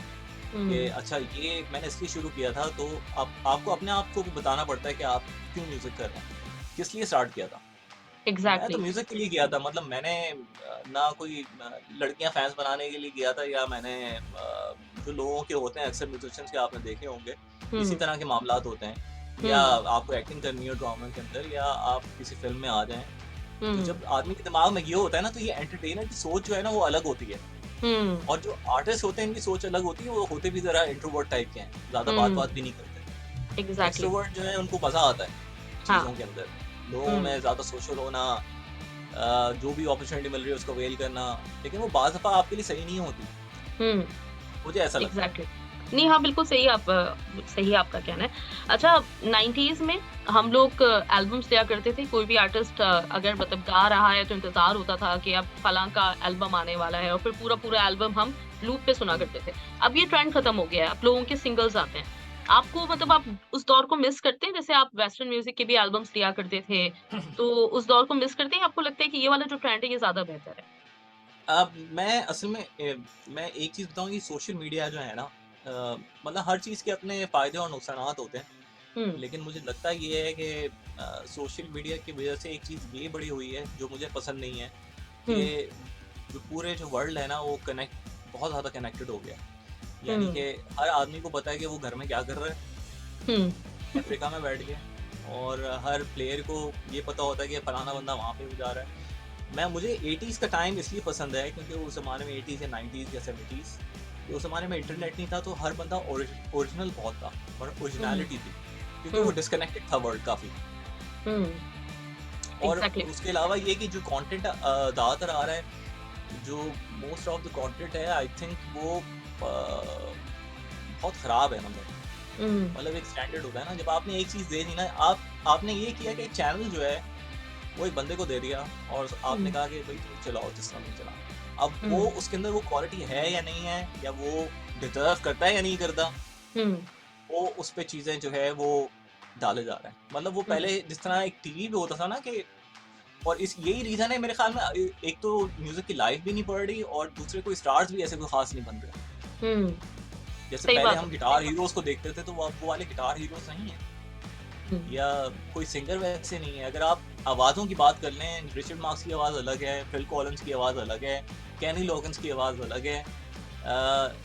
कि
हुँ,
अच्छा ये मैंने इसलिए शुरू किया था। तो आपको अपने आप को भी बताना पड़ता है कि आप क्यों म्यूज़िक कर रहे हैं? किस लिए स्टार्ट किया था? तो मैं तो
एग्ज़ैक्टली,
म्यूज़िक के लिए किया था। मतलब मैंने ना कोई लड़कियाँ फैन्स बनाने के लिए किया था, या मैंने जो लोगों के होते हैं अक्सर म्यूज़िशियंस के आपने देखे होंगे, इसी
हुँ,
तरह के मामलात होते हैं, या
हुँ,
आपको एक्टिंग करनी हो ड्रामा के अंदर, या आप किसी फ़िल्म में आ जाएँ। तो
हुँ,
जब आदमी के दिमाग में ये होता है ना, तो ये एंटरटेनर की सोच जो है ना वो अलग होती है।
हुँ,
और जो आर्टिस्ट होते हैं इनकी सोच अलग होती है, वो होते भी ज़रा इंट्रोवर्ट टाइप के हैं, ज़्यादा
हुँ,
बात-वात भी नहीं करते।
एग्ज़ैक्टली,
एक्सट्रोवर्ट जो है उनको मज़ा आता है
हाँ,
चीज़ों के अंदर, लोगों
हुँ,
में ज़्यादा सोशल होना, जो भी अपॉर्च्युनिटी मिल रही है उसको अवेल करना, लेकिन वो बाज़ दफ़ा आपके लिए सही नहीं होती,
हुँ।
मुझे ऐसा लगता है।
एग्ज़ैक्टली। नहीं, हाँ, बिल्कुल सही आपका कहना है। अच्छा 90s में हम लोग एल्बम्स लिया करते थे, कोई भी आर्टिस्ट अगर मतलब गा रहा है तो इंतज़ार होता था कि अब फलाँ का एल्बम आने वाला है और फिर पूरा-पूरा एल्बम हम लूप पे सुना
हुँ।
करते थे। अब ये ट्रेंड खत्म हो गया है, अब लोगों के सिंगल्स आते हैं। आपको मतलब आप उस दौर को मिस करते हैं? जैसे आप वेस्टर्न म्यूज़िक के भी एल्बम्स लिया करते थे, तो उस दौर को मिस करते हैं? आपको लगता है कि ये वाला जो ट्रेंड है ये ज़्यादा बेहतर है?
अब मैं असल में मैं एक चीज़ बताऊँ, कि सोशल मीडिया जो है ना, मतलब हर चीज़ के अपने फ़ायदे और नुकसानात होते हैं।
हुँ,
लेकिन मुझे लगता ये है कि सोशल मीडिया की वजह से एक चीज़ ये बड़ी हुई है जो मुझे पसंद नहीं है,
हुँ,
कि जो पूरे जो वर्ल्ड है ना वो बहुत ज़्यादा कनेक्टेड हो गया। यानी
हुँ,
कि हर आदमी को पता है कि वो घर में क्या कर रहा है,
हुँ,
अफ्रीका में बैठ के, और हर प्लेयर को ये पता होता है कि फलाना बंदा वहाँ पे जा रहा है। मुझे 80s का टाइम इसलिए पसंद है क्योंकि उस ज़माने में 80s या 90s या 70s, कि उस ज़माने में इंटरनेट नहीं था, तो हर बंदा ओरिजिनल बहुत था, और
हुँ,
ओरिजिनैलिटी थी, क्योंकि वो
हुँ,
डिस्कनेक्टेड था वर्ल्ड काफ़ी।
हुँ,
और
एग्ज़ैक्टली।
उसके अलावा ये कि जो कंटेंट ज़्यादातर आ रहा है, जो मोस्ट ऑफ द कंटेंट है, आई थिंक वो बहुत ख़राब है, मतलब।
हुँ,
मतलब एक स्टैंडर्ड होता है ना, जब आपने एक चीज़ दे दी ना, आपने ये किया कि एक चैनल जो है वो एक बंदे को दे दिया और आपने
हुँ,
कहा कि भाई तुम चलाओ जिस तरह तुम चला। अब वो
हुँ,
उसके अंदर वो क्वालिटी है या नहीं है, या वो डिजर्व करता है या नहीं करता,
हुँ,
वो उस पे चीज़ें जो है वो डाले जा रहे हैं। मतलब वो
हुँ,
पहले जिस तरह एक टीवी पे होता था ना कि, और इस यही रीज़न है मेरे ख्याल में, एक तो म्यूज़िक की लाइफ भी नहीं बढ़ रही और दूसरे कोई स्टार्स भी ऐसे कोई ख़ास नहीं बन रहे।
हुँ,
जैसे
सही
पहले
बात
हम
है।
गिटार हीरोज़ को देखते थे, तो वो वाले गिटार हीरोज़ नहीं हैं।
हुँ,
या कोई सिंगर वैसे नहीं है। अगर आप आवाज़ों की बात कर लें, रिचर्ड मार्क्स की आवाज़ अलग है, फिल कॉलिंस की आवाज़ अलग है, केनी लोगन्स की आवाज़ अलग है,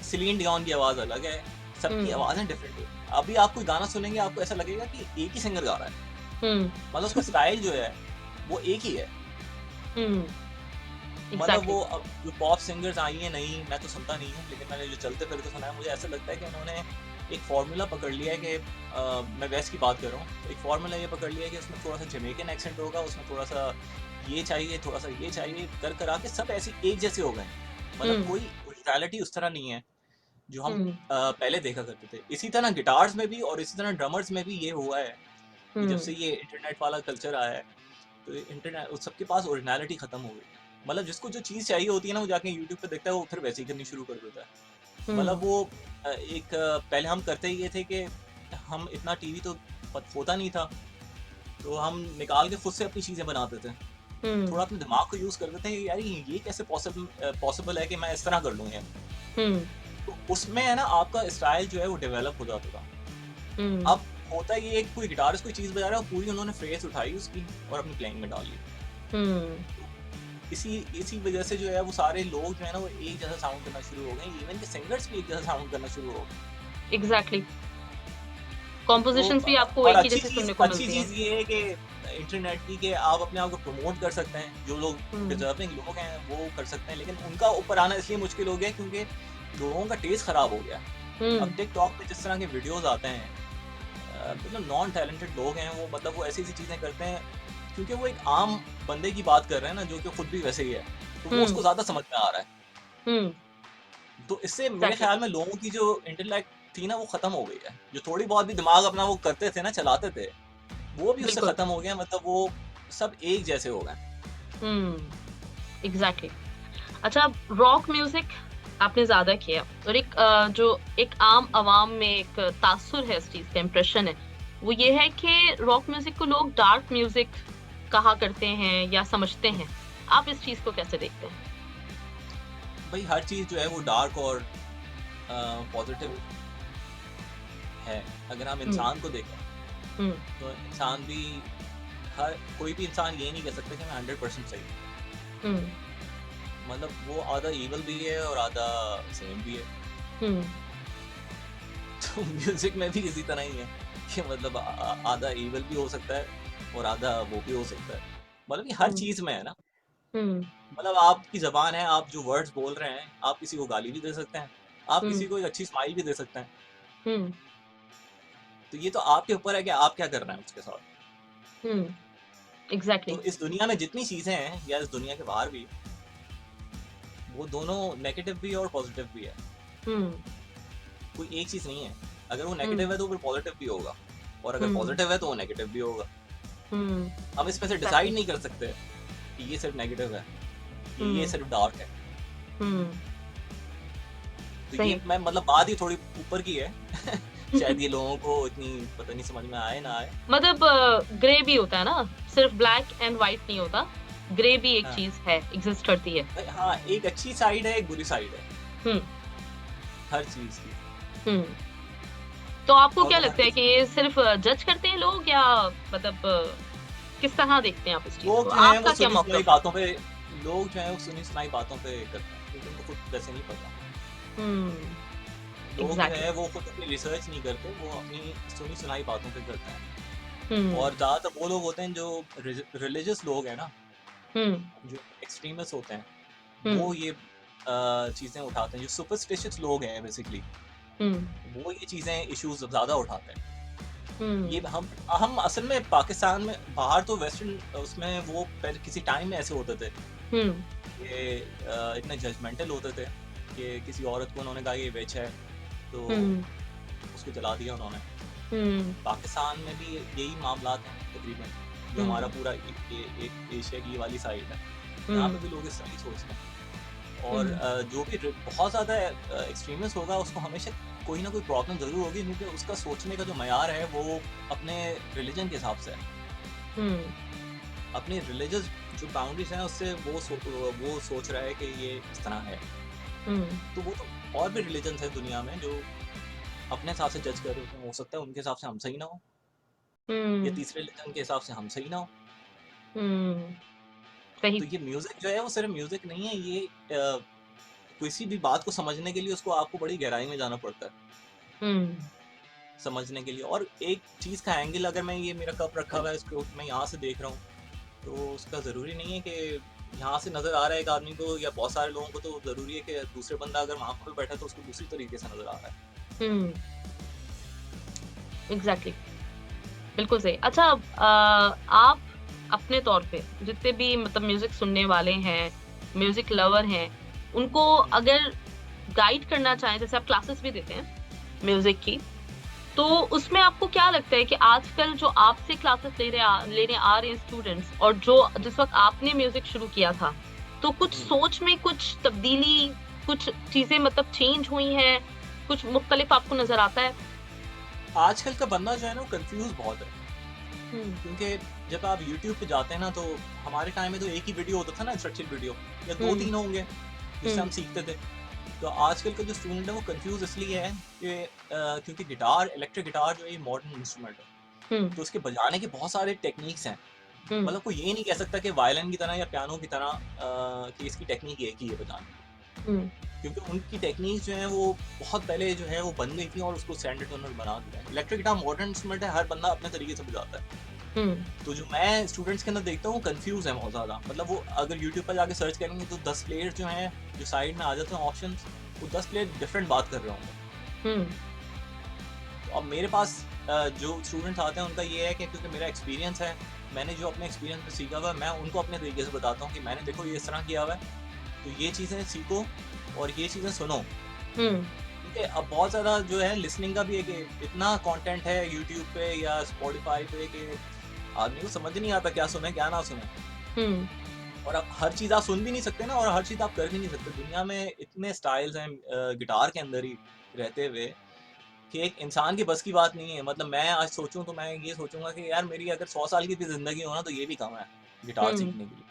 सिलीन डियोन की आवाज़ अलग है, सबकी
हुँ,
आवाज़ें डिफरेंट है। अभी आप कोई गाना सुनेंगे, आपको ऐसा लगेगा कि एक ही सिंगर गा रहा है।
हुँ,
मतलब उसका स्टाइल जो है, वो एक ही है।
हुँ,
मतलब
एग्ज़ैक्टली।
वो अब जो पॉप सिंगर्स आई हैं नई, मैं तो सुनता नहीं हूँ, लेकिन मैंने जो चलते-फिरते सुना है, मुझे ऐसा लगता है कि उन्होंने एक फ़ॉर्मूला पकड़ लिया है कि मैं वेस्ट की बात कर रहा हूँ, तो एक फ़ॉर्मूला ये पकड़ लिया है कि उसमें थोड़ा-सा जमैकन एक्सेंट होगा, उसमें थोड़ा-सा ये चाहिए, थोड़ा-सा ये चाहिए, कर-करा के सब ऐसे एक जैसे हो गए हैं। मतलब
हुँ,
कोई ओरिजिनैलिटी उस तरह नहीं है, जो हम
हुँ,
पहले देखा करते थे। इसी तरह गिटार्स में भी और इसी तरह ड्रमर्स में भी ये हुआ है कि जब
हुँ,
से ये इंटरनेट वाला कल्चर आया है, तो इंटरनेट सबके पास ओरिजिनैलिटी खत्म हो गई है। मतलब जिसको जो चीज़ चाहिए होती है ना, वो जाके यूट्यूब पे देखता है, वो फिर वैसे ही करनी शुरू कर देता है। मतलब
हुँ,
वो पहले हम करते ही ये थे कि हम इतना टीवी तो होता नहीं था, तो हम निकाल के खुद से अपनी चीज़ें बनाते थे।
हुँ,
थोड़ा अपने दिमाग को यूज़ करते थे, यार ये कैसे पॉसिबल है कि मैं इस तरह कर लूँ ये।
हुँ,
तो उसमें है ना, आपका स्टाइल जो है वो डेवलप हो जाता था।
हुँ,
अब होता ये है कि कोई गिटारिस्ट कोई चीज़ बजा रहा है और पूरी उन्होंने फ्रेज़ उठाई उसकी और अपनी प्लेइंग में डाल ली।
हुँ,
इसी इसी वजह से जो है वो सारे लोग जो है ना, वो एक जैसा साउंड करना शुरू हो गए, इवन के सिंगर्स भी एक जैसा साउंड करना शुरू हो गए।
एग्ज़ैक्टली।
तो
कॉम्पोज़िशंस भी आपको
और
एक ही जैसे सुनने को
अच्छी
मिलती हैं।
चीज़ ये है कि इंटरनेट की, कि आप अपने आप को प्रमोट कर सकते हैं, जो लोग
हुँ,
डिज़र्विंग लोग हैं वो कर सकते हैं, लेकिन उनका ऊपर आना इसलिए मुश्किल हो गया क्योंकि लोगों का टेस्ट खराब हो गया है।
हुँ,
अब टिकटॉक पे जिस तरह के वीडियोज़ आते हैं, मतलब नॉन टैलेंटेड लोग हैं वो, मतलब वो ऐसी-ऐसी चीज़ें करते हैं, क्योंकि वो एक आम बंदे की बात कर रहे हैं ना, जो कि खुद भी वैसे ही है, तो वो
हुँ,
उसको ज़्यादा समझ में आ रहा है।
हुँ,
तो इससे मेरे
एग्ज़ैक्टली,
ख्याल में लोगों की जो इंटेलेक्ट थी ना, वो खत्म हो गई है। जो थोड़ी बहुत भी दिमाग अपना वो करते थे ना, चलाते थे, वो भी उससे
बिल्कुल।
खत्म हो गया। मतलब वो सब एक जैसे हो गए।
हुँ, एग्ज़ैक्टली। अच्छा, रॉक म्यूज़िक आपने ज़्यादा किया और एक जो एक आम आवाम में एक तासुर है इस चीज़ का, इम्प्रेशन है, वो ये है कि रॉक म्यूज़िक को लोग डार्क म्यूज़िक कहा करते हैं या समझते हैं। आप इस चीज़ को कैसे देखते हैं?
भाई हर चीज़ जो है वो डार्क और पॉजिटिव है। अगर हम
हुँ,
इंसान को देखें,
हुँ,
तो इंसान भी, हर कोई भी इंसान ये नहीं कह सकता कि मैं 100% सही हूँ।
हुँ,
मतलब वो आधा इविल भी है और आधा सेम भी है।
हुँ,
तो म्यूजिक में भी इसी तरह ही है कि मतलब आधा इविल भी हो सकता है और आधा वो भी हो सकता है। मतलब ये हर
हुँ,
चीज में है ना।
हुँ,
मतलब आपकी जबान है, आप जो वर्ड्स बोल रहे हैं, आप किसी को गाली भी दे सकते हैं, आप
हुँ,
किसी को एक अच्छी स्माइल भी दे सकते हैं।
हुँ,
तो ये तो आपके ऊपर है कि आप क्या कर रहे हैं उसके साथ।
हुँ, एग्ज़ैक्टली।
तो इस दुनिया में जितनी चीजें हैं, या इस दुनिया के बाहर भी, वो दोनों नेगेटिव भी और पॉजिटिव भी है।
हुँ,
कोई एक चीज नहीं है। अगर वो
हुँ,
नेगेटिव है तो फिर पॉजिटिव भी होगा, और अगर
हुँ,
पॉजिटिव है तो वो नेगेटिव भी होगा।
हुँ,
हम इसमें से
एग्ज़ैक्टली।
डिसाइड नहीं कर सकते कि ये सिर्फ नेगेटिव है, ये
हुँ,
सिर्फ डार्क है।
हुँ,
तो ये
सही।
मैं मतलब बात ही थोड़ी ऊपर की है। शायद ये लोगों को इतनी पता नहीं समझ में आए ना आए।
मतलब ग्रे भी होता है ना, सिर्फ ब्लैक एंड व्हाइट नहीं होता, ग्रे भी एक
हाँ,
चीज़ है, एग्ज़िस्ट करती है।
हाँ, एक अच्छी साइड है, एक बुरी साइड है
हुँ,
हर चीज की।
हुँ। तो आपको
और
क्या
वो हर
लगता है
किसी,
कि ये सिर्फ जज करते हैं लोग या मतलब किस तरह देखते हैं आप इस चीज़ को?
लोग जो हैं वो
आपका क्या
सुनी सुनाई
मतलब है?
बातों पे, लोग जो हैं वो सुनी सुनाई बातों पे करते हैं, क्योंकि उनको खुद वैसे नहीं पता।
हुँ,
लोग जो
एग्ज़ैक्टली।
है वो खुद अपनी रिसर्च नहीं करते, वो अपनी सुनी सुनाई बातों पे करते हैं।
हुँ,
और ज्यादातर वो लोग होते हैं जो रिलीजियस लोग हैं ना,
हुँ,
जो एक्सट्रीमिस्ट होते हैं,
हुँ,
वो ये चीजें उठाते हैं। जो सुपरस्टिशियस लोग हैं बेसिकली,
हुँ,
वो ये चीजें इश्यूज ज्यादा उठाते हैं। ये
हुँ,
हम असल में पाकिस्तान में, बाहर तो वेस्टर्न उसमें वो पहले किसी टाइम में ऐसे होते थे
हुँ,
कि इतने जजमेंटल होते थे कि किसी औरत को उन्होंने कहा ये विच है, तो
हुँ,
उसको जला दिया उन्होंने।
हम्म।
पाकिस्तान में भी यही मामलात हैं तकरीबन, जो हमारा
हम्म।
पूरा एक एशिया की वाली साइड है, यहाँ पे
हम्म।
भी लोग इस तरह ही सोचते हैं। और
हम्म।
जो भी बहुत ज़्यादा एक्सट्रीमिस्ट होगा उसको हमेशा कोई ना कोई प्रॉब्लम ज़रूर होगी, क्योंकि उसका सोचने का जो मयार है वो अपने रिलीजन के हिसाब से है।
हम्म।
अपनी रिलीजियस जो बाउंड्रीज हैं उससे वो सोच रहा है कि ये इस तरह है।
हम्म।
तो वो तो और भी रिलीजन्स है दुनिया में जो अपने हिसाब से जज कर रहे हैं, हो सकता है उनके हिसाब से हम सही ना हो, या
हम्म।
तीसरे रिलीजन के हिसाब से हम सही ना हो।
हम्म। सही।
तो ये म्यूजिक जो है वो सिर्फ म्यूजिक नहीं है, ये किसी भी बात को समझने के लिए उसको आपको बड़ी गहराई में जाना पड़ता है
हम्म।
समझने के लिए। और एक चीज़ का एंगल, अगर मैं ये मेरा कप रखा हुआ है इसको मैं यहाँ से देख रहा हूँ, तो उसका ज़रूरी नहीं है कि यहाँ से नज़र आ रहा है एक आदमी को या बहुत सारे लोगों को, तो ज़रूरी है कि दूसरे बंदा अगर वहाँ पर बैठा है तो उसको दूसरी तरीके से नज़र आ रहा है।
हम्म। एग्जैक्टली। बिल्कुल सही। अच्छा, आप अपने तौर पे जितने भी मतलब म्यूजिक सुनने वाले हैं, म्यूजिक लवर हैं, उनको अगर गाइड करना चाहें, जैसे आप क्लासेस भी देते हैं म्यूजिक की, तो उसमें आपको क्या लगता है कि आजकल जो आपसे क्लासेस लेने आ रहे हैं स्टूडेंट्स, और जो जिस वक्त आपने म्यूजिक शुरू किया था, तो कुछ
हम्म।
सोच में कुछ तब्दीली, कुछ चीजें मतलब चेंज हुई हैं, कुछ मुख्तलिफ आपको नजर आता है?
आजकल का बंदा जो है ना वो कंफ्यूज बहुत है,
हम्म।
क्योंकि जब आप YouTube पे जाते हैं ना, तो हमारे टाइम में तो एक ही वीडियो होता था ना, इंस्ट्रक्शन वीडियो, या दो
हम्म।
तीन होंगे जिससे हम
हम्म।
सीखते थे। तो आजकल का जो स्टूडेंट है वो कंफ्यूज इसलिए है कि क्योंकि गिटार, इलेक्ट्रिक गिटार जो है ये मॉडर्न इंस्ट्रूमेंट है,
हम्म।
तो उसके बजाने के बहुत सारे टेक्निक्स हैं।
हम्म।
मतलब कोई ये नहीं कह सकता कि वायलिन की तरह या पियानो की तरह कि इसकी टेक्निक एक ही है बजाने की,
हम्म।
क्योंकि उनकी टेक्निक जो है वो बहुत पहले जो है वो बन गई थी और उसको स्टैंडर्ड टोनर बना दिया। इलेक्ट्रिक गिटार मॉडर्न इंस्ट्रूमेंट है, हर बंदा अपने तरीके से बजाता है।
हम्म।
तो जो मैं स्टूडेंट्स के अंदर देखता हूँ वो कंफ्यूज है बहुत ज़्यादा। मतलब वो अगर यूट्यूब पर जाके सर्च करेंगे तो 10 प्लेयर्स जो हैं, जो साइड में आ जाते हैं ऑप्शन, वो 10 प्लेयर डिफरेंट बात कर रहे होंगे।
हम्म।
तो अब मेरे पास जो स्टूडेंट्स आते हैं उनका ये है कि क्योंकि मेरा एक्सपीरियंस है, मैंने जो अपने एक्सपीरियंस में सीखा हुआ है मैं उनको अपने तरीके से बताता हूँ कि मैंने देखो ये इस तरह किया हुआ है, तो ये चीज़ें सीखो और ये चीज़ें सुनो।
हम्म।
क्योंकि अब बहुत ज़्यादा जो है लिसनिंग का भी एक इतना कंटेंट है यूट्यूब पे या स्पॉटिफाई पे कि आदमी को समझ नहीं आता क्या सुने क्या ना सुने।
हम्म।
और अब हर चीज़ आप सुन भी नहीं सकते ना, और हर चीज़ आप कर भी नहीं सकते। दुनिया में इतने स्टाइल्स हैं गिटार के अंदर ही रहते हुए, कि एक इंसान की बस की बात नहीं है। मतलब मैं आज सोचूं तो मैं ये सोचूंगा कि यार मेरी अगर 100 साल की भी ज़िंदगी हो ना तो ये भी कम है गिटार
हम्म।
सीखने के लिए।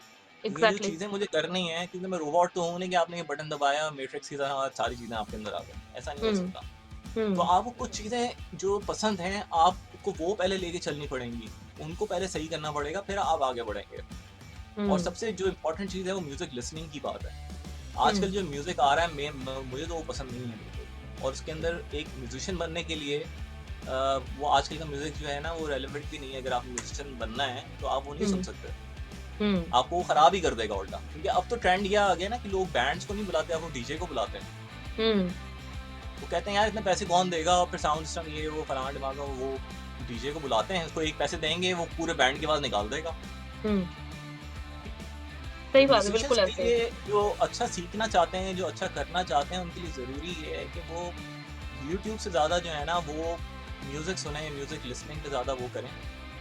क्योंकि जो
एग्जैक्टली।
चीज़ें मुझे करनी है, क्योंकि मैं रोबोट तो हूँ नहीं कि आपने ये बटन दबाया मैट्रिक्स की तरह सारी चीज़ें आपके अंदर आ गई, ऐसा नहीं हो
हम्म।
सकता। तो
हम्म।
आपको कुछ चीज़ें जो पसंद हैं आपको वो पहले लेके चलनी पड़ेंगी, उनको पहले सही करना पड़ेगा, फिर आप आगे बढ़ेंगे। और
हम्म।
सबसे जो इम्पोर्टेंट चीज़ है वो म्यूज़िक लिसनिंग की बात है। आजकल
हम्म।
जो म्यूज़िक आ रहा है मुझे तो वो पसंद नहीं है बिल्कुल। और उसके अंदर एक म्यूजिशियन बनने के लिए वो आजकल का म्यूज़िक जो है ना वो रेलेवेंट भी नहीं है। अगर आप म्यूजिशियन बनना है तो आप वो नहीं सुन
हम्म।
सकते,
हम्म।
आपको वो ख़राब ही कर देगा उल्टा। क्योंकि अब तो ट्रेंड ये आ गया ना कि लोग बैंड्स को नहीं बुलाते, अब वो डीजे को बुलाते हैं।
हम्म।
वो कहते हैं यार इतने पैसे कौन देगा, और फिर साउंड सिस्टम ये वो फलाना दिमागा, वो डीजे को बुलाते हैं, उसको एक पैसे देंगे वो पूरे बैंड की आवाज़ निकाल देगा।
हम्म।
तो
सही बात है,
म्यूजिशियंस
बिल्कुल
के
ऐसे ही।
लिए जो अच्छा सीखना चाहते हैं, जो अच्छा करना चाहते हैं, उनके लिए ज़रूरी ये है कि वो यूट्यूब से ज़्यादा जो है ना वो म्यूज़िक सुने, म्यूज़िक लिसनिंग पे ज़्यादा वो करें।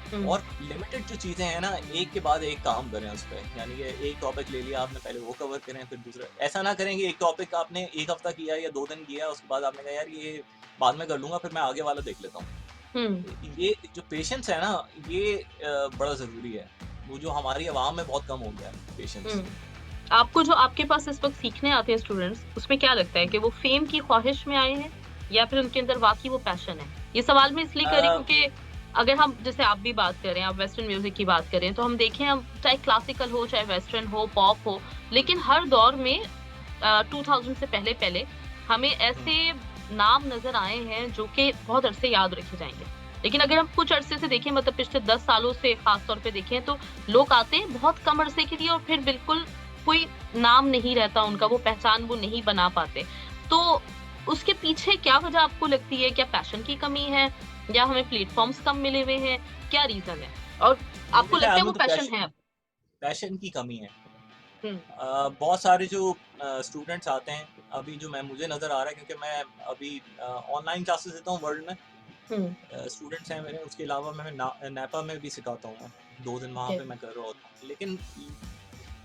हम्म।
और लिमिटेड जो चीज़ें हैं ना, एक के बाद एक काम करें उस पे। यानी कि एक टॉपिक ले लिया आपने, पहले वो कवर करें, फिर दूसरा। ऐसा ना करें कि एक टॉपिक आपने 1 हफ्ता किया या 2 दिन किया, उसके बाद आपने कहा यार ये बाद में कर लूँगा, फिर मैं आगे वाला देख लेता हूँ।
हम्म।
ये जो पेशेंस है ना, ये बड़ा ज़रूरी है। वो जो हमारी आवाम में बहुत कम हो गया है पेशेंस।
हम्म। आपको जो आपके पास इस वक्त सीखने आते हैं स्टूडेंट्स, उसमें क्या लगता है कि वो फेम की ख्वाहिश में आए हैं, या फिर उनके अंदर वाकई वो पैशन है? ये सवाल मैं इसलिए कर रही हूँ क्योंकि अगर हम, जैसे आप भी बात करें, आप वेस्टर्न म्यूजिक की बात करें, तो हम देखें, हम चाहे क्लासिकल हो, चाहे वेस्टर्न हो, पॉप हो, लेकिन हर दौर में 2000 से पहले पहले हमें ऐसे नाम नजर आए हैं जो कि बहुत अरसे याद रखे जाएंगे। लेकिन अगर हम कुछ अरसे से देखें, मतलब पिछले 10 सालों से खास तौर पे देखें, तो लोग आते हैं बहुत कम अरसे के लिए और फिर बिल्कुल कोई नाम नहीं रहता उनका, वो पहचान वो नहीं बना पाते। तो उसके पीछे क्या वजह आपको लगती है? क्या पैशन की कमी है, या हमें प्लेटफॉर्म्स कम मिले हुए हैं? क्या रीजन है? और
मेरे
आपको लगता
ख्याल
है
में
वो
तो
पैशन है?
पैशन की कमी है।
हुँ,
बहुत सारे जो स्टूडेंट्स आते हैं, अभी जो मैं मुझे नज़र आ रहा है क्योंकि मैं अभी ऑनलाइन क्लासेस देता हूँ वर्ल्ड में।
हुँ,
स्टूडेंट्स हैं मेरे, उसके अलावा मैं नेपा में भी सिखाता हूँ मैं, 2 दिन वहाँ
ओके।
पे मैं कर रहा होता हूँ। लेकिन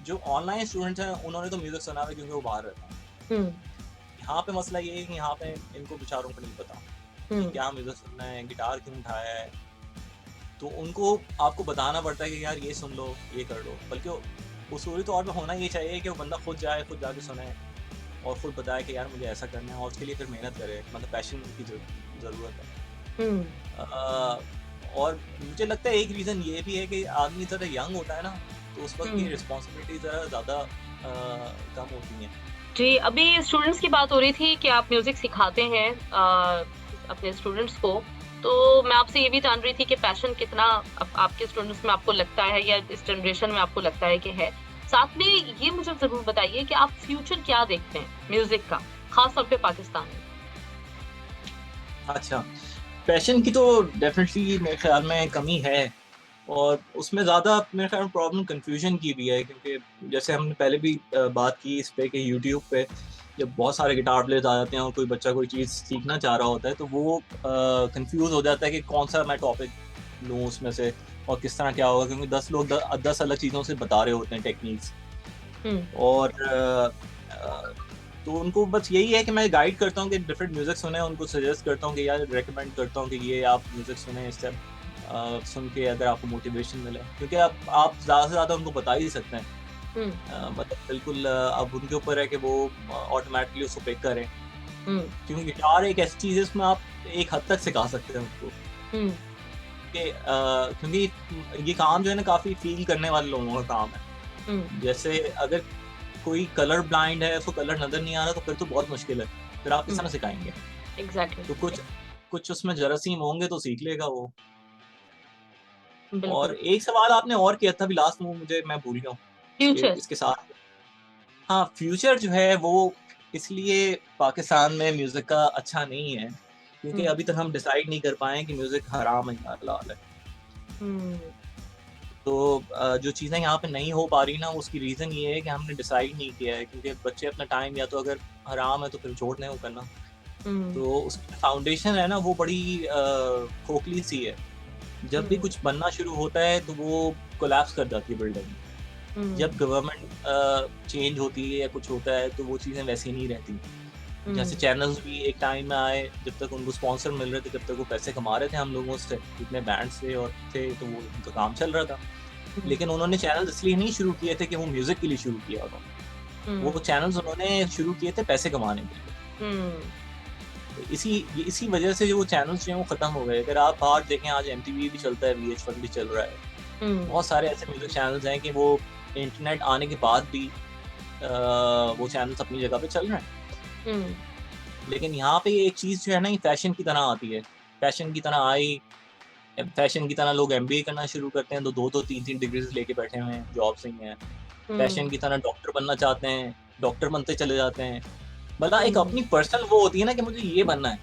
जो ऑनलाइन स्टूडेंट्स हैं, उन्होंने तो म्यूज़िक सुना है क्योंकि वो बाहर रहते हैं।
हुँ,
यहाँ पे मसला ये है कि यहाँ पे इनको बेचारों को नहीं पता कि
हुँ,
क्या म्यूज़िक सुनना है, गिटार क्यों उठाया है। तो उनको आपको बताना पड़ता है कि यार ये सुन लो, ये कर लो। बल्कि उसूली तौर पे होना ये चाहिए कि वो बंदा खुद जाए, खुद जाके सुने और खुद बताए कि यार मुझे ऐसा करना है और उसके लिए फिर मेहनत करे, मतलब पैशन की ज़रूरत है।
हुँ,
अ, और मुझे लगता है एक रीज़न ये भी है कि आदमी ज़रा यंग होता है ना, तो उस वक़्त की
हुँ।
रिस्पॉन्सिबिलिटी ज़रा ज़्यादा कम होती हैं।
जी, अभी स्टूडेंट्स की बात हो रही थी कि आप म्यूज़िक सिखाते हैं अपने स्टूडेंट्स को। तो मैं आपसे ये भी जान रही थी कि पैशन कितना आपके स्टूडेंट्स में आपको लगता है या इस जनरेशन में आपको लगता है कि है। साथ में ये मुझे ज़रूर बताइए कि आप फ्यूचर क्या देखते हैं म्यूज़िक का, ख़ास तौर पे पाकिस्तान में?
अच्छा, पैशन की तो डेफ़िनेटली मेरे ख़्याल में कमी है और उसमें ज़्यादा मेरे ख़्याल में प्रॉब्लम कन्फ्यूज़न की भी है क्योंकि जैसे हमने पहले भी बात की इस पे कि यूट्यूब पे जब बहुत सारे गिटार प्लेयर्स आ जाते हैं और कोई बच्चा कोई चीज़ सीखना चाह रहा होता है, तो वो कन्फ्यूज़ हो जाता है कि कौन-सा मैं टॉपिक लूँ उसमें से और किस तरह क्या होगा क्योंकि 10 लोग 10 अलग चीज़ों से बता रहे होते हैं टेक्नीक्स।
हुँ,
और तो उनको बस यही है कि मैं गाइड करता हूँ कि डिफरेंट म्यूज़िक सुनें, उनको सजेस्ट करता हूँ कि यार रिकमेंड करता हूँ कि ये आप म्यूज़िक सुनें, इससे सुन के अगर आपको मोटिवेशन मिले। क्योंकि आप ज़्यादा से ज़्यादा उनको बता ही सकते हैं।
हुँ,
मतलब बिल्कुल अब उनके ऊपर है कि वो ऑटोमैटिकली उसको पिक करें।
हुँ,
क्योंकि गिटार एक ऐसी चीज़ है उसमें आप एक हद तक सिखा सकते हैं उसको।
हुँ,
कि क्योंकि ये काम जो है ना काफ़ी फ़ील करने वाले लोगों का काम है।
हुँ,
जैसे अगर कोई कलर ब्लाइंड है, उसको कलर नज़र नहीं आ रहा तो फिर तो बहुत मुश्किल है। फिर आप किस
हुँ,
तरह सिखाएँगे?
एग्ज़ैक्टली,
तो कुछ उसमें जरासीम होंगे तो सीख लेगा वो। और
बिल्कुल।
एक सवाल आपने और किया था अभी लास्ट में वो मैं भूल गया हूँ।
फ्यूचर
इसके साथ हाँ, फ्यूचर जो है वो इसलिए पाकिस्तान में म्यूज़िक का अच्छा नहीं है, क्योंकि
हुँ,
अभी तक हम डिसाइड नहीं कर पाए हैं कि म्यूज़िक हराम है या हलाल है।
हुँ,
तो जो चीज़ें यहाँ पे नहीं हो पा रही ना उसकी रीज़न ये है कि हमने डिसाइड नहीं किया है क्योंकि बच्चे अपना टाइम या तो अगर हराम है तो फिर छोड़ दें वो करना।
हुँ,
तो उसकी फाउंडेशन है ना वो बड़ी खोखली-सी है। जब भी
हुँ,
कुछ बनना शुरू होता है तो वो कोलैप्स कर जाती है बिल्डिंग। जब
हुँ,
गवर्नमेंट चेंज होती है या कुछ होता है तो वो चीज़ें वैसी नहीं रहती। जैसे
हुँ,
चैनल्स भी एक टाइम में आए जब तक उनको स्पॉन्सर मिल रहे थे, जब तक वो पैसे कमा रहे थे हम लोगों से, जितने बैंड्स थे और थे तो वो उनका काम चल रहा था।
हुँ,
लेकिन उन्होंने चैनल्स इसलिए नहीं शुरू किए थे कि वो म्यूज़िक के लिए शुरू किया उन्होंने। वो
हुँ,
चैनल्स उन्होंने शुरू किए थे पैसे कमाने के लिए।
हुँ,
तो इसी वजह से जो वो चैनल्स जो हैं वो ख़त्म हो गए। अगर आप बाहर देखें आज एमटीवी भी चलता है, वीएच1 भी चल रहा है।
हुँ,
बहुत सारे ऐसे म्यूज़िक चैनल्स हैं कि वो इंटरनेट आने के बाद भी अ, वो चैनल्स अपनी जगह पे चल रहे हैं।
हुँ,
लेकिन यहाँ पे एक चीज़ जो है ना ये फ़ैशन की तरह आती है। फ़ैशन की तरह आई, फ़ैशन की तरह लोग एमबीए करना शुरू करते हैं तो 2-2 3-3 डिग्रीज़ लेके बैठे हुए हैं, जॉब्स नहीं है। फ़ैशन
हुँ,
की तरह डॉक्टर बनना चाहते हैं, डॉक्टर बनते चले जाते हैं। मतलब एक
हुँ,
अपनी पर्सनल वो होती है ना कि मुझे ये बनना है।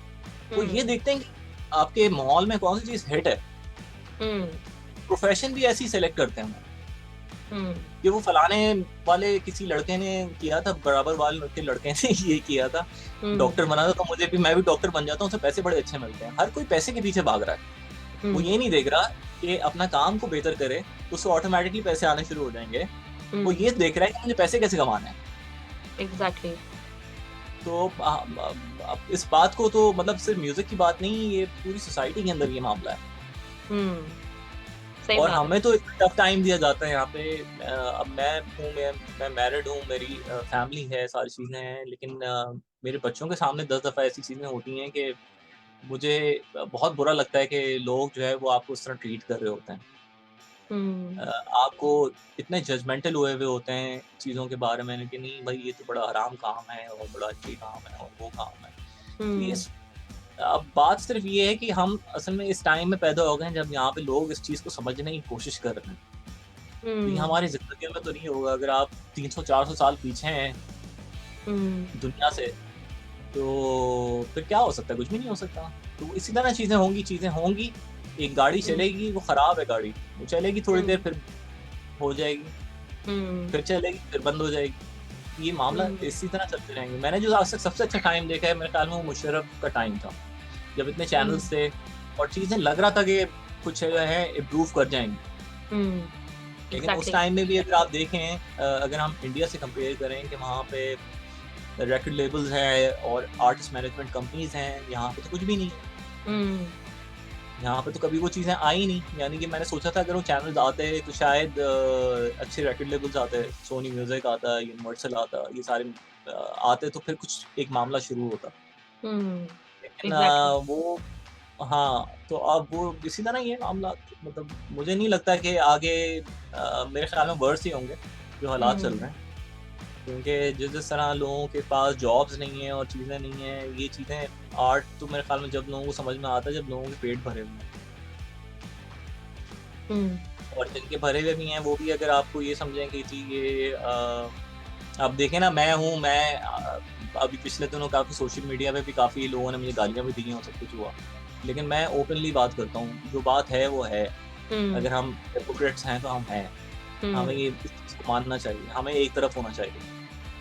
वो ये
हुँ,
देखते हैं कि आपके माहौल में कौन-सी चीज़ हिट है।
हुँ,
प्रोफ़ेशन भी ऐसे ही सेलेक्ट करते हैं वो,
हुँ,
कि वो फलाने वाले किसी लड़के ने किया था, बराबर वाल के लड़के ने ये किया था,
हुँ,
डॉक्टर बना था तो मैं भी डॉक्टर बन जाता हूँ, उसे पैसे बड़े अच्छे मिलते हैं। हर कोई पैसे के पीछे भाग रहा है। वो
हुँ,
ये नहीं देख रहा कि अपना काम को बेहतर करे, तो उससे ऑटोमैटिकली पैसे आने शुरू हो जाएँगे। वो
हुँ,
ये देख रहा है कि मुझे पैसे कैसे कमाने हैं।
एग्ज़ैक्टली,
तो अब इस बात को तो मतलब सिर्फ़ म्यूज़िक की बात नहीं, ये पूरी सोसाइटी के अंदर ये मामला है।
हुँ, सही
और
बात है।
हमें तो इतना टफ टाइम दिया जाता है यहाँ पे। अब मैं मैरिड हूँ, मेरी फैमिली है, सारी चीज़ें हैं, लेकिन मेरे बच्चों के सामने 10 दफ़ा ऐसी चीज़ें होती हैं कि मुझे बहुत बुरा लगता है कि लोग जो है वो आपको इस तरह ट्रीट कर रहे होते हैं।
हुँ,
आपको इतने जजमेंटल हुए हुए होते हैं चीज़ों के बारे में कि नहीं भाई ये तो बड़ा हराम काम है और बड़ा अच्छी काम है और वो काम है। तो
हुँ,
अब बात सिर्फ़ ये है कि हम असल में इस टाइम में पैदा हो गए हैं जब यहाँ पे लोग इस चीज़ को समझने की कोशिश कर रहे हैं। तो ये
हुँ,
हमारी ज़िंदगियों में तो नहीं होगा अगर आप 300-400 साल पीछे हैं
हुँ,
दुनिया से, तो फिर क्या हो सकता है? कुछ भी नहीं हो सकता। तो इसी तरह चीज़ें होंगी। एक गाड़ी
हुँ,
चलेगी, वो खराब है गाड़ी, वो चलेगी थोड़ी
हुँ,
देर फिर हो जाएगी।
हुँ,
फिर चलेगी, फिर बंद हो जाएगी। ये मामला
हुँ,
इसी तरह चलते रहेंगे। मैंने जो आज तक सबसे अच्छा टाइम देखा है मेरे ख्याल में वो मुशर्रफ का टाइम था। जब इतने
हुँ,
चैनल्स थे और चीज़ें लग रहा था कि कुछ जो है इम्प्रूव कर जाएँगी।
हुँ,
लेकिन उस
एग्ज़ैक्टली।
टाइम में भी अगर आप देखें अगर हम इंडिया से कंपेयर करें कि वहाँ पे रिकॉर्ड लेबल्स हैं और आर्टिस्ट मैनेजमेंट कंपनीज़ हैं, यहाँ पे तो कुछ भी नहीं है।
हुँ,
यहाँ पे तो कभी वो चीज़ें आई नहीं। यानी कि मैंने सोचा था अगर वो चैनल्स आते तो शायद अच्छे रिकॉर्ड लेबल्स आते, सोनी म्यूज़िक आता, यूनिवर्सल आता, ये सारे आते तो फिर कुछ एक मामला शुरू होता।
हुँ,
लेकिन
एग्ज़ैक्टली।
वो हाँ, तो अब वो इसी तरह ही है मामला। मतलब मुझे नहीं लगता कि आगे मेरे ख़्याल में वर्se ही होंगे, जो हालात चल
हुँ,
रहे हैं। क्योंकि जिस-जिस तरह लोगों के पास जॉब्स नहीं हैं और चीज़ें नहीं हैं, ये चीज़ें आर्ट तो मेरे ख़्याल में जब लोगों को समझ में आता है, जब लोगों के पेट भरे हुए हैं।
हुँ,
और जिनके भरे हुए भी हैं, वो भी अगर आपको ये समझें कि जी ये अब देखें ना मैं अभी पिछले दिनों काफ़ी सोशल मीडिया पे भी काफ़ी लोगों ने मुझे गालियाँ भी दी हैं और सब कुछ हुआ। लेकिन मैं ओपनली बात करता हूँ, जो बात है वो है।
हुँ,
अगर हम हिपोक्रेट्स हैं, तो हम हैं। हमें
हुँ।
ये इस चीज़ को मानना चाहिए, हमें एक तरफ होना चाहिए।